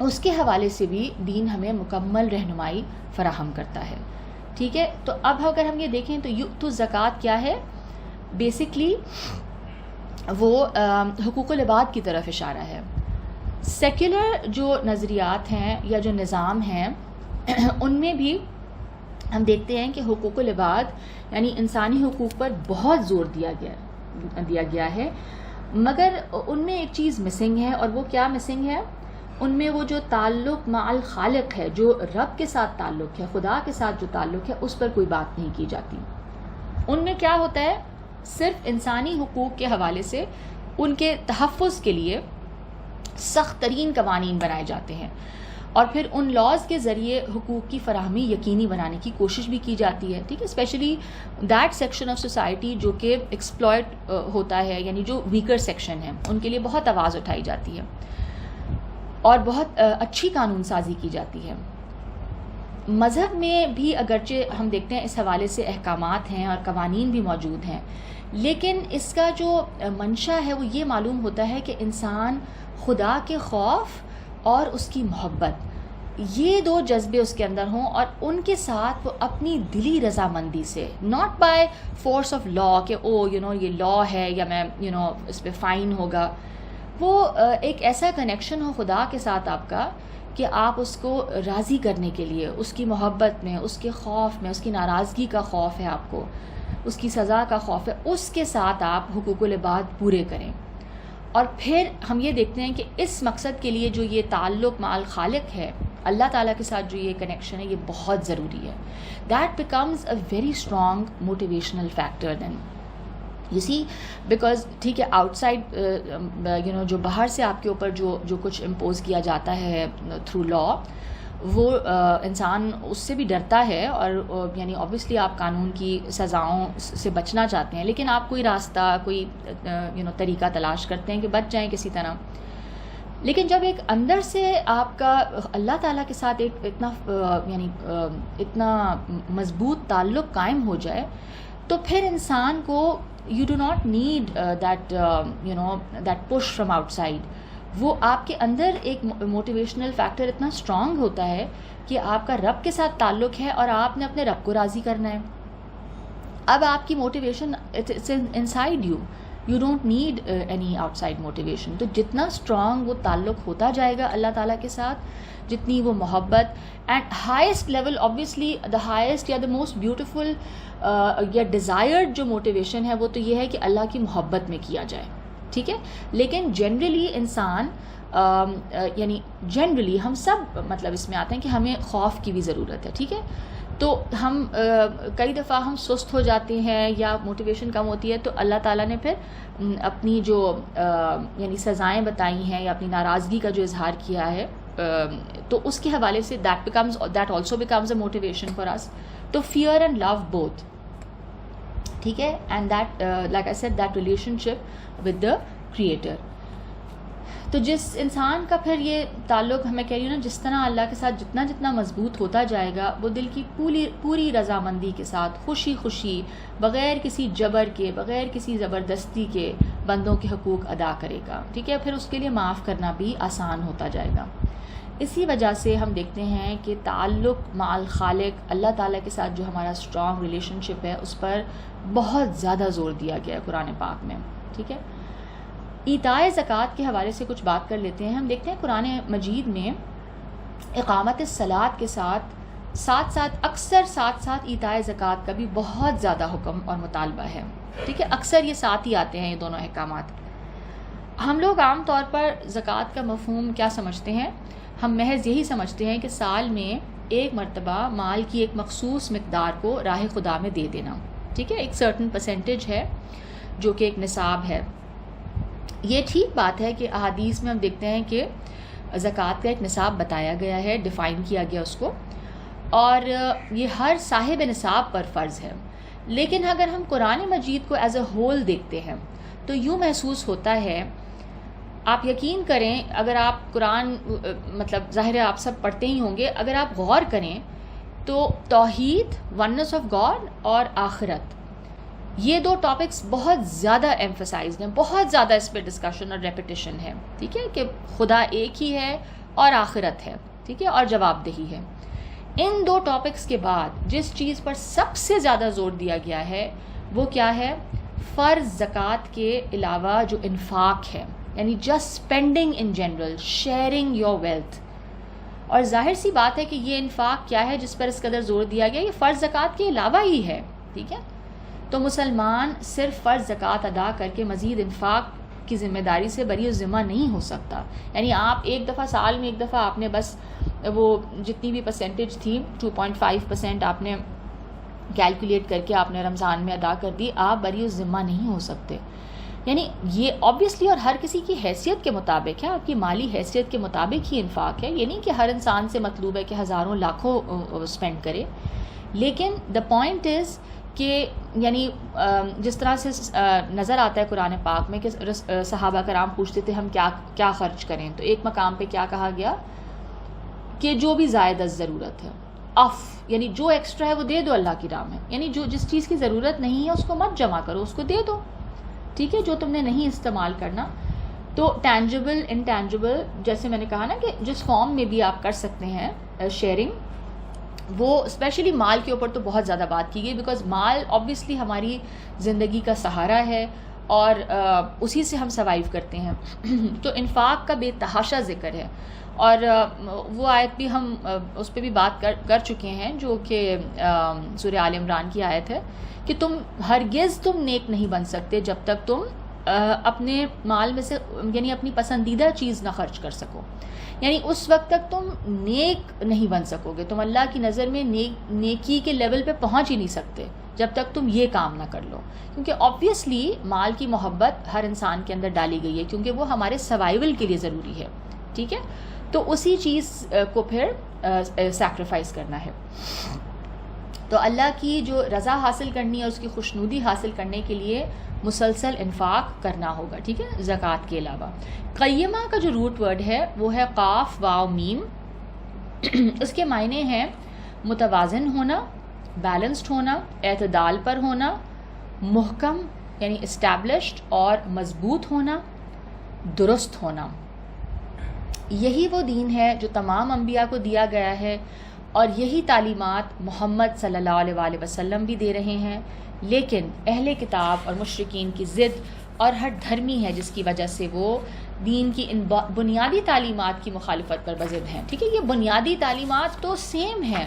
اس کے حوالے سے بھی دین ہمیں مکمل رہنمائی فراہم کرتا ہے. ٹھیک ہے, تو اب اگر ہم یہ دیکھیں تو یؤتوا الزکوٰۃ کیا ہے؟ بیسکلی وہ حقوق العباد کی طرف اشارہ ہے. سیکولر جو نظریات ہیں یا جو نظام ہیں ان میں بھی ہم دیکھتے ہیں کہ حقوق العباد یعنی انسانی حقوق پر بہت زور دیا گیا ہے, مگر ان میں ایک چیز مسنگ ہے. اور وہ کیا مسنگ ہے؟ ان میں وہ جو تعلق مع الخالق ہے, جو رب کے ساتھ تعلق ہے, خدا کے ساتھ جو تعلق ہے, اس پر کوئی بات نہیں کی جاتی. ان میں کیا ہوتا ہے؟ صرف انسانی حقوق کے حوالے سے ان کے تحفظ کے لیے سخت ترین قوانین بنائے جاتے ہیں, اور پھر ان لاز کے ذریعے حقوق کی فراہمی یقینی بنانے کی کوشش بھی کی جاتی ہے. ٹھیک ہے, especially that section of society جو کہ ایکسپلائٹ ہوتا ہے, یعنی جو ویکر سیکشن ہے, ان کے لیے بہت آواز اٹھائی جاتی ہے اور بہت اچھی قانون سازی کی جاتی ہے. مذہب میں بھی اگرچہ ہم دیکھتے ہیں اس حوالے سے احکامات ہیں اور قوانین بھی موجود ہیں, لیکن اس کا جو منشا ہے وہ یہ معلوم ہوتا ہے کہ انسان خدا کے خوف اور اس کی محبت, یہ 2 جذبے اس کے اندر ہوں, اور ان کے ساتھ وہ اپنی دلی رضامندی سے, not by force of law کہ یہ لا ہے یا میں اس پہ فائن ہوگا, وہ ایک ایسا کنیکشن ہو خدا کے ساتھ آپ کا کہ آپ اس کو راضی کرنے کے لیے, اس کی محبت میں, اس کے خوف میں, اس کی ناراضگی کا خوف ہے آپ کو, اس کی سزا کا خوف ہے, اس کے ساتھ آپ حقوق العباد پورے کریں. اور پھر ہم یہ دیکھتے ہیں کہ اس مقصد کے لیے جو یہ تعلق مع الخالق ہے, اللہ تعالیٰ کے ساتھ جو یہ کنیکشن ہے, یہ بہت ضروری ہے. That becomes a very strong motivational factor then you see, because ٹھیک ہے آؤٹ سائڈ جو باہر سے آپ کے اوپر جو کچھ امپوز کیا جاتا ہے تھرو لا, وہ انسان اس سے بھی ڈرتا ہے, اور یعنی آبویسلی آپ قانون کی سزاؤں سے بچنا چاہتے ہیں, لیکن آپ کوئی راستہ, کوئی طریقہ تلاش کرتے ہیں کہ بچ جائیں کسی طرح. لیکن جب ایک اندر سے آپ کا اللہ تعالیٰ کے ساتھ ایک اتنا مضبوط تعلق قائم ہو جائے, تو پھر انسان کو you do not need that push from out side. وہ آپ کے اندر ایک موٹیویشنل فیکٹر اتنا اسٹرانگ ہوتا ہے کہ آپ کا رب کے ساتھ تعلق ہے اور آپ نے اپنے رب کو راضی کرنا ہے. اب آپ کی motivation it's inside you, you don't need any outside motivation. تو جتنا اسٹرانگ وہ تعلق ہوتا جائے گا اللہ تعالیٰ کے ساتھ, جتنی وہ محبت, and highest level obviously the highest یا دا موسٹ بیوٹیفل یا ڈیزائرڈ جو موٹیویشن ہے وہ تو یہ ہے کہ اللہ کی محبت میں کیا جائے, ٹھیک ہے. لیکن جنرلی انسان یعنی جنرلی ہم سب مطلب اس میں آتے ہیں کہ ہمیں خوف کی بھی ضرورت ہے, ٹھیک ہے. تو ہم کئی دفعہ ہم سست ہو جاتے ہیں یا موٹیویشن کم ہوتی ہے, تو اللہ تعالیٰ نے پھر اپنی جو یعنی سزائیں بتائی ہیں یا اپنی ناراضگی کا جو اظہار کیا ہے, تو اس کے حوالے سے that also becomes a motivation for us. تو فیئر اینڈ لو بوتھ, ٹھیک ہے. And that like I said that relationship with the creator. تو جس انسان کا پھر یہ تعلق, میں کہہ رہی ہوں نا, جس طرح اللہ کے ساتھ جتنا مضبوط ہوتا جائے گا, وہ دل کی پوری رضامندی کے ساتھ خوشی خوشی بغیر کسی جبر کے, بغیر کسی زبردستی کے بندوں کے حقوق ادا کرے گا, ٹھیک ہے. پھر اس کے لیے معاف کرنا بھی آسان ہوتا جائے گا. اسی وجہ سے ہم دیکھتے ہیں کہ تعلق مع الخالق, اللہ تعالیٰ کے ساتھ جو ہمارا اسٹرانگ ریلیشن شپ ہے, اس پر بہت زیادہ زور دیا گیا ہے قرآن پاک میں, ٹھیک ہے. ایتائے زکوٰۃ کے حوالے سے کچھ بات کر لیتے ہیں. ہم دیکھتے ہیں قرآن مجید میں اقامت الصلاۃ کے ساتھ اکثر ایتائے زکوٰۃ کا بھی بہت زیادہ حکم اور مطالبہ ہے, ٹھیک ہے. اکثر یہ ساتھ ہی آتے ہیں یہ دونوں احکامات. ہم لوگ عام طور پر زکوٰۃ کا مفہوم کیا سمجھتے ہیں؟ ہم محض یہی سمجھتے ہیں کہ سال میں ایک مرتبہ مال کی ایک مخصوص مقدار کو راہ خدا میں دے دینا, ٹھیک ہے. ایک سرٹن پرسنٹیج ہے جو کہ ایک نصاب ہے. یہ ٹھیک بات ہے کہ احادیث میں ہم دیکھتے ہیں کہ زکوٰۃ کا ایک نصاب بتایا گیا ہے, ڈیفائن کیا گیا اس کو, اور یہ ہر صاحب نصاب پر فرض ہے. لیکن اگر ہم قرآن مجید کو ایز اے ہول دیکھتے ہیں تو یوں محسوس ہوتا ہے, آپ یقین کریں, اگر آپ قرآن مطلب ظاہر ہے آپ سب پڑھتے ہی ہوں گے, اگر آپ غور کریں تو توحید, ونس آف گاڈ اور آخرت, یہ دو ٹاپکس بہت زیادہ ایمفسائزڈ ہیں, بہت زیادہ اس پہ ڈسکشن اور ریپیٹیشن ہے, ٹھیک ہے, کہ خدا ایک ہی ہے اور آخرت ہے, ٹھیک ہے, اور جواب دہی ہے. ان دو ٹاپکس کے بعد جس چیز پر سب سے زیادہ زور دیا گیا ہے وہ کیا ہے؟ فرض زکوٰۃ کے علاوہ جو انفاق ہے, یعنی just spending in general, sharing your wealth. اور ظاہر سی بات ہے کہ یہ انفاق کیا ہے جس پر اس قدر زور دیا گیا, یہ فرض زکوٰۃ کے علاوہ ہی ہے, ٹھیک ہے. تو مسلمان صرف فرض زکوٰۃ ادا کر کے مزید انفاق کی ذمہ داری سے بری ذمہ نہیں ہو سکتا. یعنی آپ ایک دفعہ سال میں ایک دفعہ آپ نے بس وہ جتنی بھی پرسنٹیج تھی 2.5% آپ نے کیلکولیٹ کر کے آپ نے رمضان میں ادا کر دی, آپ بری ذمہ نہیں ہو سکتے. یعنی یہ آبویسلی اور ہر کسی کی حیثیت کے مطابق ہے, آپ کی مالی حیثیت کے مطابق ہی انفاق ہے. یہ نہیں کہ ہر انسان سے مطلوب ہے کہ ہزاروں لاکھوں اسپینڈ کرے, لیکن دا پوائنٹ از کہ یعنی جس طرح سے نظر آتا ہے قرآن پاک میں کہ صحابہ کرام پوچھتے تھے ہم کیا خرچ کریں, تو ایک مقام پہ کیا کہا گیا کہ جو بھی زائد از ضرورت ہے, یعنی جو ایکسٹرا ہے وہ دے دو اللہ کی راہ میں, یعنی جس چیز کی ضرورت نہیں ہے اس کو مت جمع کرو, اس کو دے دو, ٹھیک ہے, جو تم نے نہیں استعمال کرنا. تو ٹینجیبل انٹینجیبل جیسے میں نے کہا نا کہ جس فارم میں بھی آپ کر سکتے ہیں شیئرنگ, وہ اسپیشلی مال کے اوپر تو بہت زیادہ بات کی گئی, بیکاز مال آبویسلی ہماری زندگی کا سہارا ہے اور اسی سے ہم سروائیو کرتے ہیں. تو انفاق کا بے تحاشا ذکر ہے, اور وہ آیت بھی ہم اس پہ بھی بات کر چکے ہیں جو کہ سورہ آل عمران کی آیت ہے کہ ہرگز تم نیک نہیں بن سکتے جب تک تم اپنے مال میں سے یعنی اپنی پسندیدہ چیز نہ خرچ کر سکو. یعنی اس وقت تک تم نیک نہیں بن سکو گے, تم اللہ کی نظر میں نیکی کے لیول پہ پہنچ ہی نہیں سکتے جب تک تم یہ کام نہ کر لو, کیونکہ آبویسلی مال کی محبت ہر انسان کے اندر ڈالی گئی ہے کیونکہ وہ ہمارے سروائیول کے لیے ضروری ہے, ٹھیک ہے. تو اسی چیز کو پھر سیکریفائس کرنا ہے. تو اللہ کی جو رضا حاصل کرنی ہے, اس کی خوشنودی حاصل کرنے کے لیے مسلسل انفاق کرنا ہوگا, ٹھیک ہے, زکوٰۃ کے علاوہ. قیمہ کا جو روٹ ورڈ ہے وہ ہے قاف واو میم. اس کے معنی ہیں متوازن ہونا, بیلنسڈ ہونا, اعتدال پر ہونا, محکم یعنی اسٹیبلشڈ اور مضبوط ہونا، درست ہونا. یہی وہ دین ہے جو تمام انبیاء کو دیا گیا ہے، اور یہی تعلیمات محمد صلی اللہ علیہ وآلہ وسلم بھی دے رہے ہیں. لیکن اہل کتاب اور مشرکین کی ضد اور ہٹ دھرمی ہے جس کی وجہ سے وہ دین کی ان بنیادی تعلیمات کی مخالفت پر بضد ہیں. ٹھیک ہے، یہ بنیادی تعلیمات تو سیم ہیں.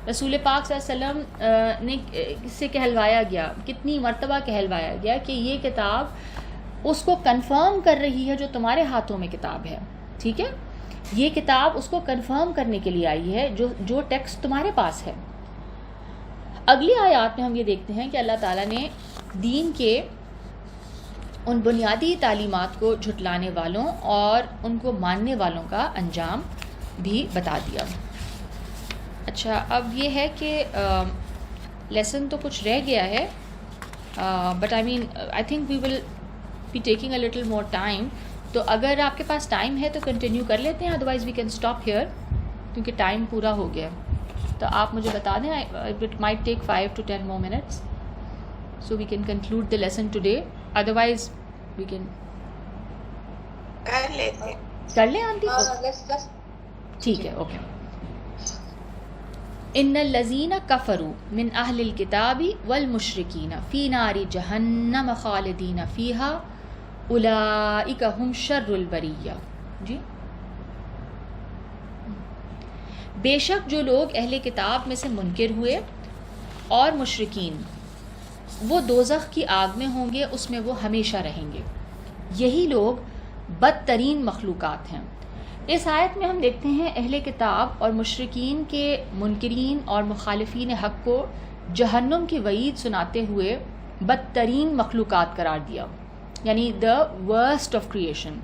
رسول پاک صلی اللہ علیہ وسلم نے اس سے کہلوایا گیا، کتنی مرتبہ کہلوایا گیا کہ یہ کتاب اس کو کنفرم کر رہی ہے جو تمہارے ہاتھوں میں کتاب ہے. ٹھیک ہے، یہ کتاب اس کو کنفرم کرنے کے لیے آئی ہے جو ٹیکسٹ تمہارے پاس ہے. اگلی آیات میں ہم یہ دیکھتے ہیں کہ اللہ تعالیٰ نے دین کے ان بنیادی تعلیمات کو جھٹلانے والوں اور ان کو ماننے والوں کا انجام بھی بتا دیا. اچھا، اب یہ ہے کہ لیسن تو کچھ رہ گیا ہے، but I think we will be taking a little more time. تو اگر آپ کے پاس ٹائم ہے تو کنٹینیو کر لیتے ہیں، otherwise we can stop here, کیونکہ ٹائم پورا ہو گیا. تو آپ مجھے بتا دیں، it might take 5 to 10 more minutes so we can conclude the lesson today. Otherwise we can کر لیں آنٹی. ٹھیک ہے، اوکے. ان الذین کفروا من اہل الکتاب والمشرکین فی نار جہنم خالدین فیہا اولئک ہم شر البریہ. جی، بے شک جو لوگ اہل کتاب میں سے منکر ہوئے اور مشرکین، وہ دوزخ کی آگ میں ہوں گے، اس میں وہ ہمیشہ رہیں گے. یہی لوگ بدترین مخلوقات ہیں. اس آیت میں ہم دیکھتے ہیں اہل کتاب اور مشرکین کے منکرین اور مخالفین حق کو جہنم کی وعید سناتے ہوئے بدترین مخلوقات قرار دیا، یعنی دا ورسٹ آف کریشن.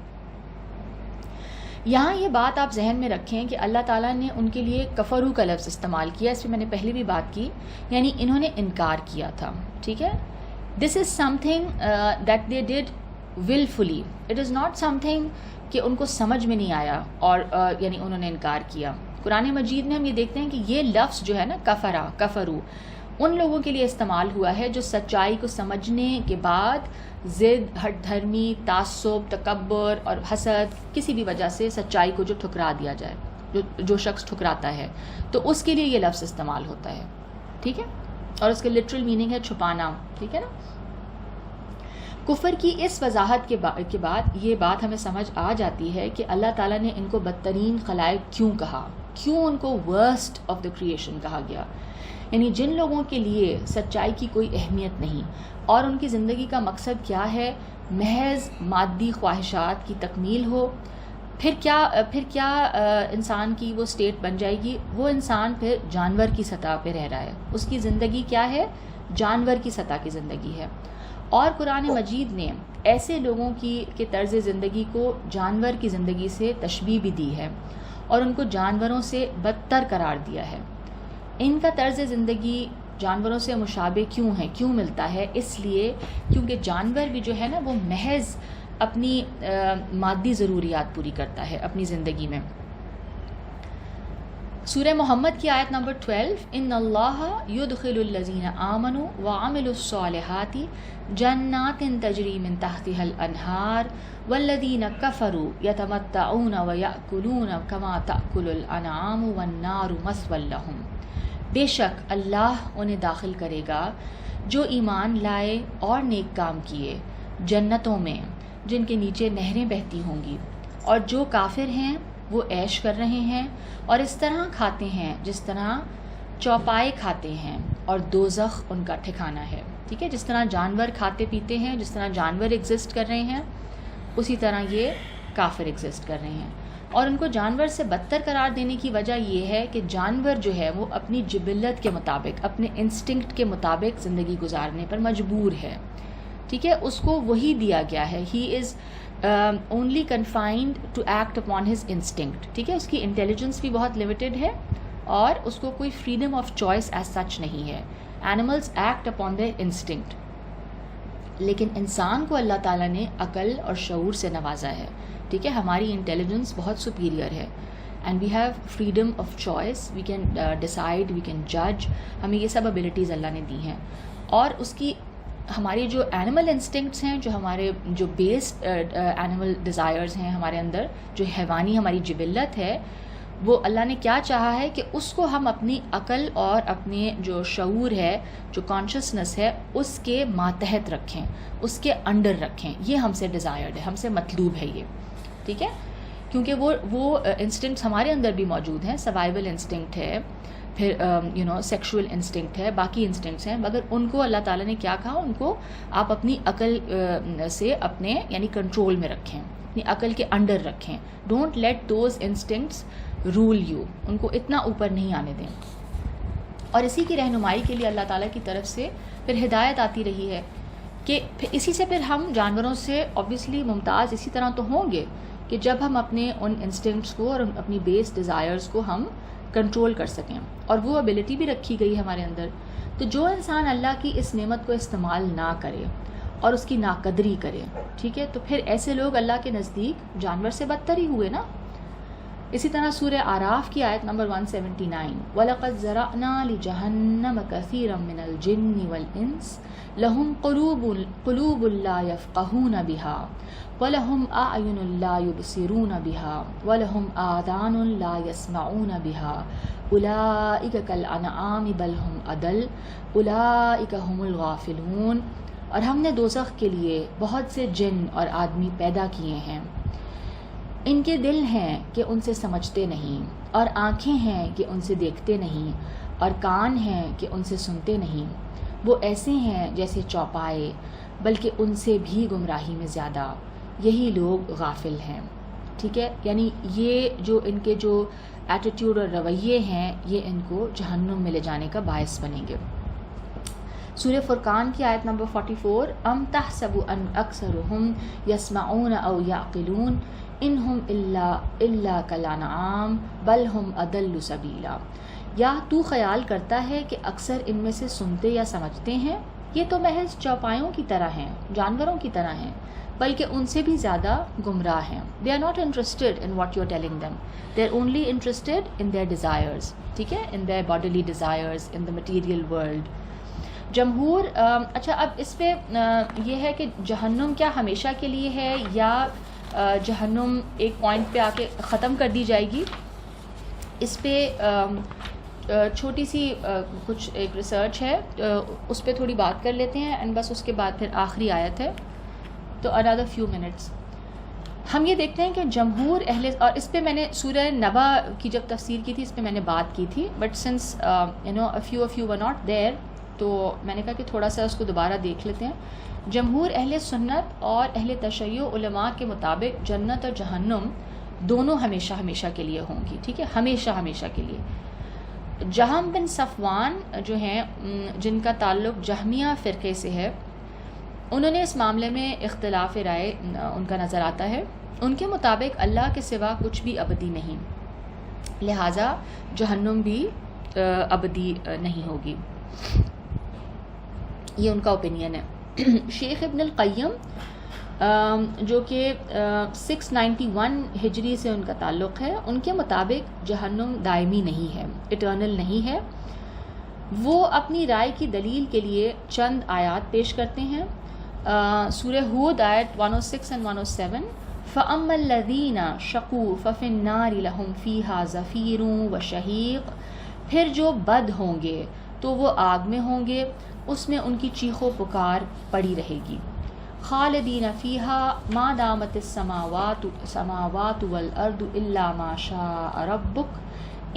یہاں یہ بات آپ ذہن میں رکھیں کہ اللہ تعالیٰ نے ان کے لیے کفرو کا لفظ استعمال کیا. اس پہ میں نے پہلے بھی بات کی، یعنی انہوں نے انکار کیا تھا. ٹھیک ہے، this is something that they did willfully. It is not something کہ ان کو سمجھ میں نہیں آیا اور یعنی انہوں نے انکار کیا. قرآن مجید میں ہم یہ دیکھتے ہیں کہ یہ لفظ جو ہے نا کفرو ان لوگوں کے لیے استعمال ہوا ہے جو سچائی کو سمجھنے کے بعد ضد، ہٹ دھرمی، تعصب، تکبر اور حسد، کسی بھی وجہ سے سچائی کو جو ٹھکرا دیا جائے، جو شخص ٹھکراتا ہے، تو اس کے لیے یہ لفظ استعمال ہوتا ہے. ٹھیک ہے، اور اس کے لٹرل میننگ ہے چھپانا. ٹھیک ہے نا. کفر کی اس وضاحت کے بعد یہ بات ہمیں سمجھ آ جاتی ہے کہ اللہ تعالیٰ نے ان کو بدترین خلائق کیوں کہا، کیوں ان کو ورسٹ آف دا کریشن کہا گیا. یعنی جن لوگوں کے لیے سچائی کی کوئی اہمیت نہیں اور ان کی زندگی کا مقصد کیا ہے، محض مادی خواہشات کی تکمیل ہو، پھر کیا انسان کی وہ سٹیٹ بن جائے گی. وہ انسان پھر جانور کی سطح پہ رہ رہا ہے، اس کی زندگی کیا ہے، جانور کی سطح کی زندگی ہے. اور قرآن مجید نے ایسے لوگوں کے طرز زندگی کو جانور کی زندگی سے تشبیہ بھی دی ہے اور ان کو جانوروں سے بدتر قرار دیا ہے. ان کا طرز زندگی جانوروں سے مشابہ کیوں ہے، کیوں ملتا ہے؟ اس لیے کیونکہ جانور بھی جو ہے نا وہ محض اپنی مادی ضروریات پوری کرتا ہے اپنی زندگی میں. سورہ محمد کی آیت نمبر 12، ان اللہ یدخل الذین آمنوا وعملوا الصالحات جنات تجری من تحتها الانہار والذین کفروا یتمتعون ویأکلون کما تأکل الانعام والنار مثوی لہم. بے شک اللہ انہیں داخل کرے گا جو ایمان لائے اور نیک کام کیے جنتوں میں جن کے نیچے نہریں بہتی ہوں گی، اور جو کافر ہیں وہ عیش کر رہے ہیں اور اس طرح کھاتے ہیں جس طرح چوپائے کھاتے ہیں، اور دوزخ ان کا ٹھکانہ ہے. ٹھیک ہے، جس طرح جانور کھاتے پیتے ہیں، جس طرح جانور ایگزسٹ کر رہے ہیں، اسی طرح یہ کافر ایگزسٹ کر رہے ہیں. اور ان کو جانور سے بدتر قرار دینے کی وجہ یہ ہے کہ جانور جو ہے وہ اپنی جبلت کے مطابق، اپنے انسٹنکٹ کے مطابق زندگی گزارنے پر مجبور ہے. ٹھیک ہے، اس کو وہی دیا گیا ہے. He is only confined to act upon his instinct. ٹھیک ہے، اس کی انٹیلیجنس بھی بہت لمیٹڈ ہے اور اس کو کوئی freedom of choice as such نہیں ہے. Animals act upon their instinct, لیکن انسان کو اللہ تعالیٰ نے عقل اور شعور سے نوازا ہے. ٹھیک ہے، ہماری انٹیلیجنس بہت سپیریئر ہے and we have freedom of choice, we can decide, we can جج. ہمیں یہ سب ابیلٹیز اللہ نے دی ہیں. اور اس کی ہماری جو اینیمل انسٹنکٹس ہیں، جو ہمارے جو بیس اینیمل ڈیزائرز ہیں ہمارے اندر، جو حیوانی ہماری جبلت ہے، وہ اللہ نے کیا چاہا ہے کہ اس کو ہم اپنی عقل اور اپنے جو شعور ہے، جو کانشسنس ہے، اس کے ماتحت رکھیں، اس کے انڈر رکھیں. یہ ہم سے ڈیزائرڈ ہے، ہم سے مطلوب ہے یہ. ٹھیک ہے، کیونکہ وہ انسٹنکٹس ہمارے اندر بھی موجود ہیں. سروائیول انسٹنکٹ ہے، پھر سیکشول انسٹنکٹ ہے، باقی انسٹنکٹس ہیں، مگر ان کو اللہ تعالیٰ نے کیا کہا، ان کو آپ اپنی عقل سے اپنے یعنی کنٹرول میں رکھیں، اپنی عقل کے انڈر رکھیں. Don't let those instincts rule you, ان کو اتنا اوپر نہیں آنے دیں. اور اسی کی رہنمائی کے لیے اللہ تعالیٰ کی طرف سے پھر ہدایت آتی رہی ہے کہ اسی سے پھر ہم جانوروں سے آبویسلی ممتاز اسی طرح تو ہوں گے کہ جب ہم اپنے ان انسٹنکٹس کو اور اپنی بیس ڈیزائرز کو ہم کنٹرول کر سکیں، اور وہ ایبلٹی بھی رکھی گئی ہے ہمارے اندر. تو جو انسان اللہ کی اس نعمت کو استعمال نہ کرے اور اس کی ناقدری کرے، ٹھیک ہے، تو پھر ایسے لوگ اللہ کے نزدیک جانور سے بدتر ہی ہوئے نا. اسی طرح سورہ اعراف کی آیت نمبر 179، وَلَقَدْ زَرَعْنَا لِجَهَنَّمَ كَثِيرًا مِنَ الْجِنِّ وَالْإِنسِ لَهُمْ قُلُوبٌ لَا يَفْقَهُونَ بِهَا وَلَهُمْ أَعْيُنٌ لَا يُبْصِرُونَ بِهَا وَلَهُمْ آذَانٌ لَا يَسْمَعُونَ بِهَا أُولَئِكَ كَالْأَنْعَامِ بَلْ هُمْ أَضَلُّ أُولَئِكَ هُمُ الْغَافِلُونَ. اور ہم نے دوزخ کے لیے بہت سے جن اور آدمی پیدا کیے ہیں، ان کے دل ہیں کہ ان سے سمجھتے نہیں، اور آنکھیں ہیں کہ ان سے دیکھتے نہیں، اور کان ہیں کہ ان سے سنتے نہیں. وہ ایسے ہیں جیسے چوپائے، بلکہ ان سے بھی گمراہی میں زیادہ. یہی لوگ غافل ہیں. ٹھیک ہے، یعنی یہ جو ان کے جو ایٹیٹیوڈ اور رویے ہیں، یہ ان کو جہنم میں لے جانے کا باعث بنیں گے. سورہ فرقان کی آیت نمبر 44، ام تحسب ان اکثرهم یسمعون او یعقلون انہم الا کالانعام بل ہم اضل سبیلا. یا تو خیال کرتا ہے کہ اکثر ان میں سے سنتے یا سمجھتے ہیں؟ یہ تو محض چوپایوں کی طرح ہیں، جانوروں کی طرح ہیں، بلکہ ان سے بھی زیادہ گمراہ ہیں. They are not interested in what you're telling them. They're only interested in their desires. ٹھیک ہے، in their bodily desires, in the material world. جمہور اچھا، اب اس پہ یہ ہے کہ جہنم کیا ہمیشہ کے لیے ہے، یا جہنم ایک پوائنٹ پہ آ کے ختم کر دی جائے گی؟ اس پہ چھوٹی سی کچھ ایک ریسرچ ہے، اس پہ تھوڑی بات کر لیتے ہیں، اینڈ بس اس کے بعد پھر آخری آیت ہے، تو another few minutes. ہم یہ دیکھتے ہیں کہ جمہور اور اس پہ میں نے سورہ نبا کی جب تفسیر کی تھی، اس پہ میں نے بات کی تھی، but since a few of you were not there، تو میں نے کہا کہ تھوڑا سا اس کو دوبارہ دیکھ لیتے ہیں. جمہور اہل سنت اور اہل تشیع علماء کے مطابق جنت اور جہنم دونوں ہمیشہ ہمیشہ کے لیے ہوں گی. ٹھیک ہے، ہمیشہ ہمیشہ کے لیے. جہم بن صفوان جو ہیں، جن کا تعلق جہمیہ فرقے سے ہے، انہوں نے اس معاملے میں اختلاف رائے ان کا نظر آتا ہے. ان کے مطابق اللہ کے سوا کچھ بھی ابدی نہیں، لہٰذا جہنم بھی ابدی نہیں ہوگی. یہ ان کا اوپینین ہے. شیخ ابن القیم جو کہ 691 ہجری سے ان کا تعلق ہے، ان کے مطابق جہنم دائمی نہیں ہے، اٹرنل نہیں ہے. وہ اپنی رائے کی دلیل کے لیے چند آیات پیش کرتے ہیں. سورہ ہود آیت 106 and 107، فَأَمَّا الَّذِينَ شَقُوا فَفِي النَّارِ لَهُمْ فِيهَا زَفِيرٌ وَشَهِيقٌ. پھر جو بد ہوں گے تو وہ آگ میں ہوں گے، اس میں ان کی چیخ و پکار پڑی رہے گی. خالدین فیہا ما دامت السماوات والارض الا ما شاء ربک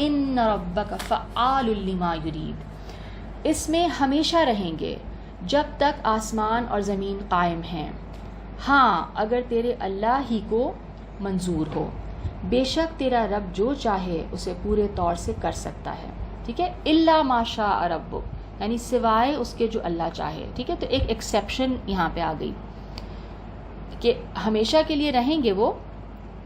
ان ربک فعال لما یرید. اس میں ہمیشہ رہیں گے جب تک آسمان اور زمین قائم ہیں، ہاں اگر تیرے اللہ ہی کو منظور ہو. بے شک تیرا رب جو چاہے اسے پورے طور سے کر سکتا ہے. ٹھیک ہے، الا ما شاء ربک یعنی سوائے اس کے جو اللہ چاہے. ٹھیک ہے، تو ایک ایکسیپشن یہاں پہ آ گئی کہ ہمیشہ کے لیے رہیں گے وہ.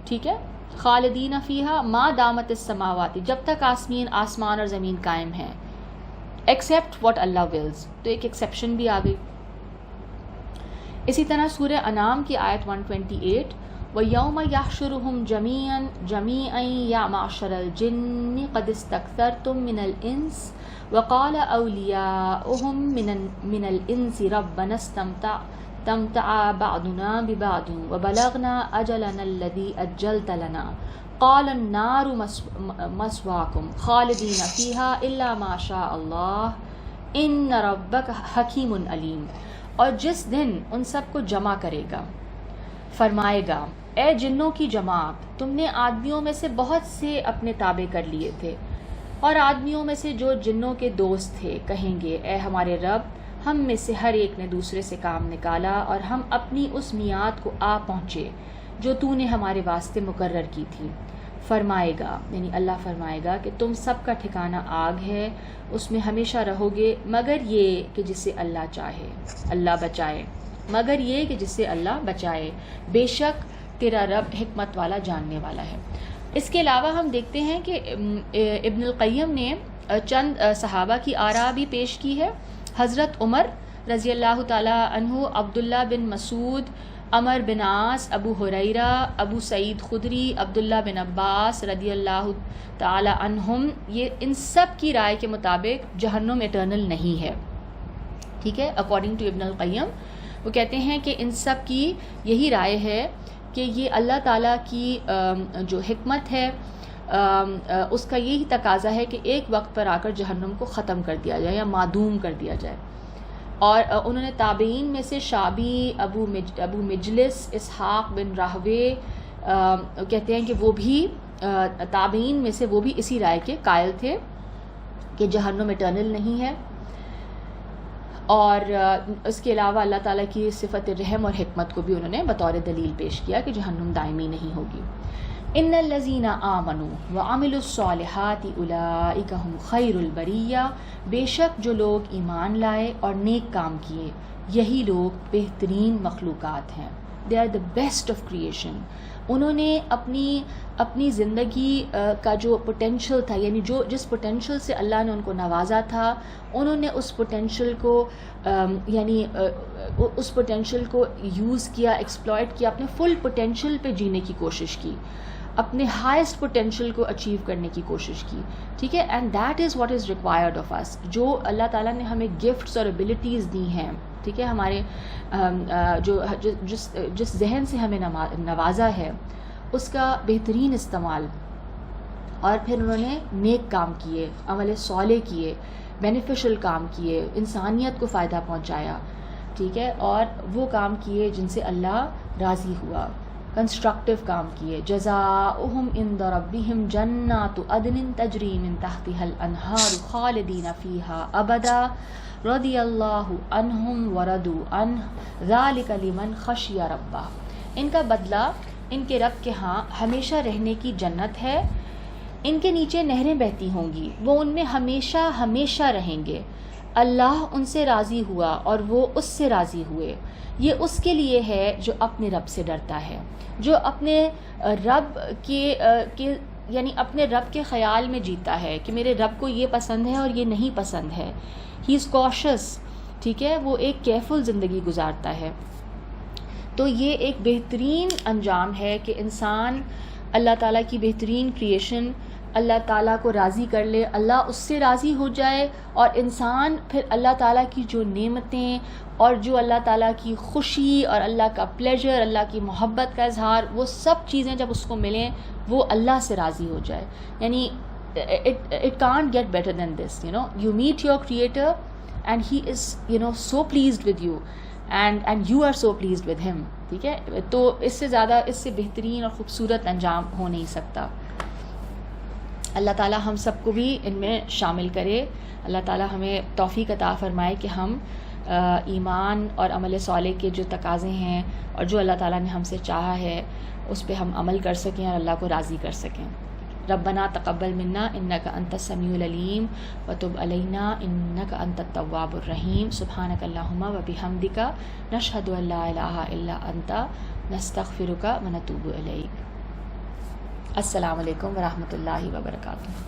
ٹھیک ہے، خالدین فیہا ما دامت السماوات، جب تک آسمان اور زمین قائم ہیں، ایکسیپٹ واٹ اللہ ولز. تو ایک ایکسیپشن بھی آ گئی. اسی طرح سورہ انعام کی آیت 128، وَيَوْمَ يَحْشُرُهُمْ جَمِيعًا يَا مَعْشَرَ الْجِنِّ قَدِ اسْتَكْثَرْتُم مِّنَ الْإِنسِ وَقَالَ أَوْلِيَاؤُهُم مِّنَ الْإِنسِ رَبَّنَا اسْتَمْتَعَ بَعْضُنَا بِبَعْضٍ وَبَلَغْنَا أَجَلَنَا الَّذِي أَجَّلْتَ لَنَا قَالَ النَّارُ مَثْوَاكُمْ خَالِدِينَ فِيهَا إِلَّا مَا شَاءَ اللَّهُ إِنَّ رَبَّكَ حَكِیمٌ عَلِیمٌ۔ اور جس دن ان سب کو جمع کرے گا فرمائے گا، اے جنوں کی جماعت، تم نے آدمیوں میں سے بہت سے اپنے تابع کر لیے تھے، اور آدمیوں میں سے جو جنوں کے دوست تھے کہیں گے، اے ہمارے رب، ہم میں سے ہر ایک نے دوسرے سے کام نکالا اور ہم اپنی اس میعاد کو آ پہنچے جو تو نے ہمارے واسطے مقرر کی تھی۔ فرمائے گا، یعنی اللہ فرمائے گا کہ تم سب کا ٹھکانہ آگ ہے، اس میں ہمیشہ رہو گے، مگر یہ کہ جسے اللہ چاہے، اللہ بچائے، مگر یہ کہ جسے اللہ بچائے، بے شک تیرا رب حکمت والا جاننے والا ہے۔ اس کے علاوہ ہم دیکھتے ہیں کہ ابن القیم نے چند صحابہ کی آراء بھی پیش کی ہے۔ حضرت عمر رضی اللہ تعالی عنہ، عبداللہ بن مسعود، عمر بن عاص، ابو ہریرہ، ابو سعید خدری، عبداللہ بن عباس رضی اللہ تعالی عنہم، یہ ان سب کی رائے کے مطابق جہنم اٹرنل نہیں ہے، ٹھیک ہے، اکارڈنگ ٹو ابن القیم۔ وہ کہتے ہیں کہ ان سب کی یہی رائے ہے کہ یہ اللہ تعالیٰ کی جو حکمت ہے اس کا یہی تقاضا ہے کہ ایک وقت پر آ کر جہنم کو ختم کر دیا جائے یا معدوم کر دیا جائے۔ اور انہوں نے تابعین میں سے شعبی، ابو مجلس، اسحاق بن راہوے کہتے ہیں کہ وہ بھی تابعین میں سے وہ بھی اسی رائے کے قائل تھے کہ جہنم اٹرنل نہیں ہے۔ اور اس کے علاوہ اللہ تعالیٰ کی صفت رحم اور حکمت کو بھی انہوں نے بطور دلیل پیش کیا کہ جہنم دائمی نہیں ہوگی۔ ان الذین آمنوا وعملوا الصالحات اولئک هم خیر البریہ، بے شک جو لوگ ایمان لائے اور نیک کام کیے یہی لوگ بہترین مخلوقات ہیں۔ They are the best of creation. انہوں نے اپنی زندگی کا جو پوٹینشیل تھا، یعنی جس پوٹینشیل سے اللہ نے ان کو نوازا تھا، انہوں نے اس پوٹینشیل کو یوز کیا، ایکسپلائٹ کیا، اپنے فل پوٹینشیل پہ جینے کی کوشش کی، اپنے ہائیسٹ پوٹینشیل کو اچیو کرنے کی کوشش کی، ٹھیک ہے۔ And that is what is required of us. جو اللہ تعالیٰ نے ہمیں گفٹس اور ایبلٹیز دی ہیں، ٹھیک ہے، ہمارے جس ذہن سے ہمیں نوازا ہے اس کا بہترین استعمال، اور پھر انہوں نے نیک کام کیے، عمل صالح کیے، بینیفیشل کام کیے، انسانیت کو فائدہ پہنچایا، ٹھیک ہے، اور وہ کام کیے جن سے اللہ راضی ہوا، کنسٹرکٹیو کام کیے۔ جزاؤہم عند ربہم جنات عدن تجری من تحتها الانہار خالدین فیہا ابدا رضی اللہ عنہم ورضوا عنہ ذالک لمن خشی ربہ۔ ان کا بدلہ ان کے رب کے ہاں ہمیشہ رہنے کی جنت ہے، ان کے نیچے نہریں بہتی ہوں گی، وہ ان میں ہمیشہ ہمیشہ رہیں گے، اللہ ان سے راضی ہوا اور وہ اس سے راضی ہوئے۔ یہ اس کے لیے ہے جو اپنے رب سے ڈرتا ہے، جو اپنے رب کے یعنی اپنے رب کے خیال میں جیتا ہے کہ میرے رب کو یہ پسند ہے اور یہ نہیں پسند ہے۔ ہی از کاشس، ٹھیک ہے، وہ ایک کیئرفل زندگی گزارتا ہے۔ تو یہ ایک بہترین انجام ہے کہ انسان اللہ تعالیٰ کی بہترین کریشن، اللہ تعالیٰ کو راضی کر لے، اللہ اس سے راضی ہو جائے، اور انسان پھر اللہ تعالیٰ کی جو نعمتیں اور جو اللہ تعالیٰ کی خوشی اور اللہ کا پلیجر، اللہ کی محبت کا اظہار، وہ سب چیزیں جب اس کو ملیں وہ اللہ سے راضی ہو جائے۔ یعنی it can't get better than this, you meet your creator and he is so pleased with you and you are so pleased with him، ٹھیک ہے، تو اس سے زیادہ، اس سے بہترین اور خوبصورت انجام ہو نہیں سکتا۔ اللہ تعالیٰ ہم سب کو بھی ان میں شامل کرے، اللہ تعالیٰ ہمیں توفیق عطا فرمائے کہ ہم ایمان اور عمل صالح کے جو تقاضے ہیں اور جو اللہ تعالیٰ نے ہم سے چاہا ہے اس پہ ہم عمل کر سکیں اور اللہ کو راضی کر سکیں۔ ربنا تقبل منا انک انت السمیع العلیم وتب علینا انک انت التواب الرحیم، سبحانک اللہم وبحمدک نشہد ان لا الہ الا انت نستغفرک ونتوب الیک۔ السلام علیکم ورحمۃ اللہ وبرکاتہ۔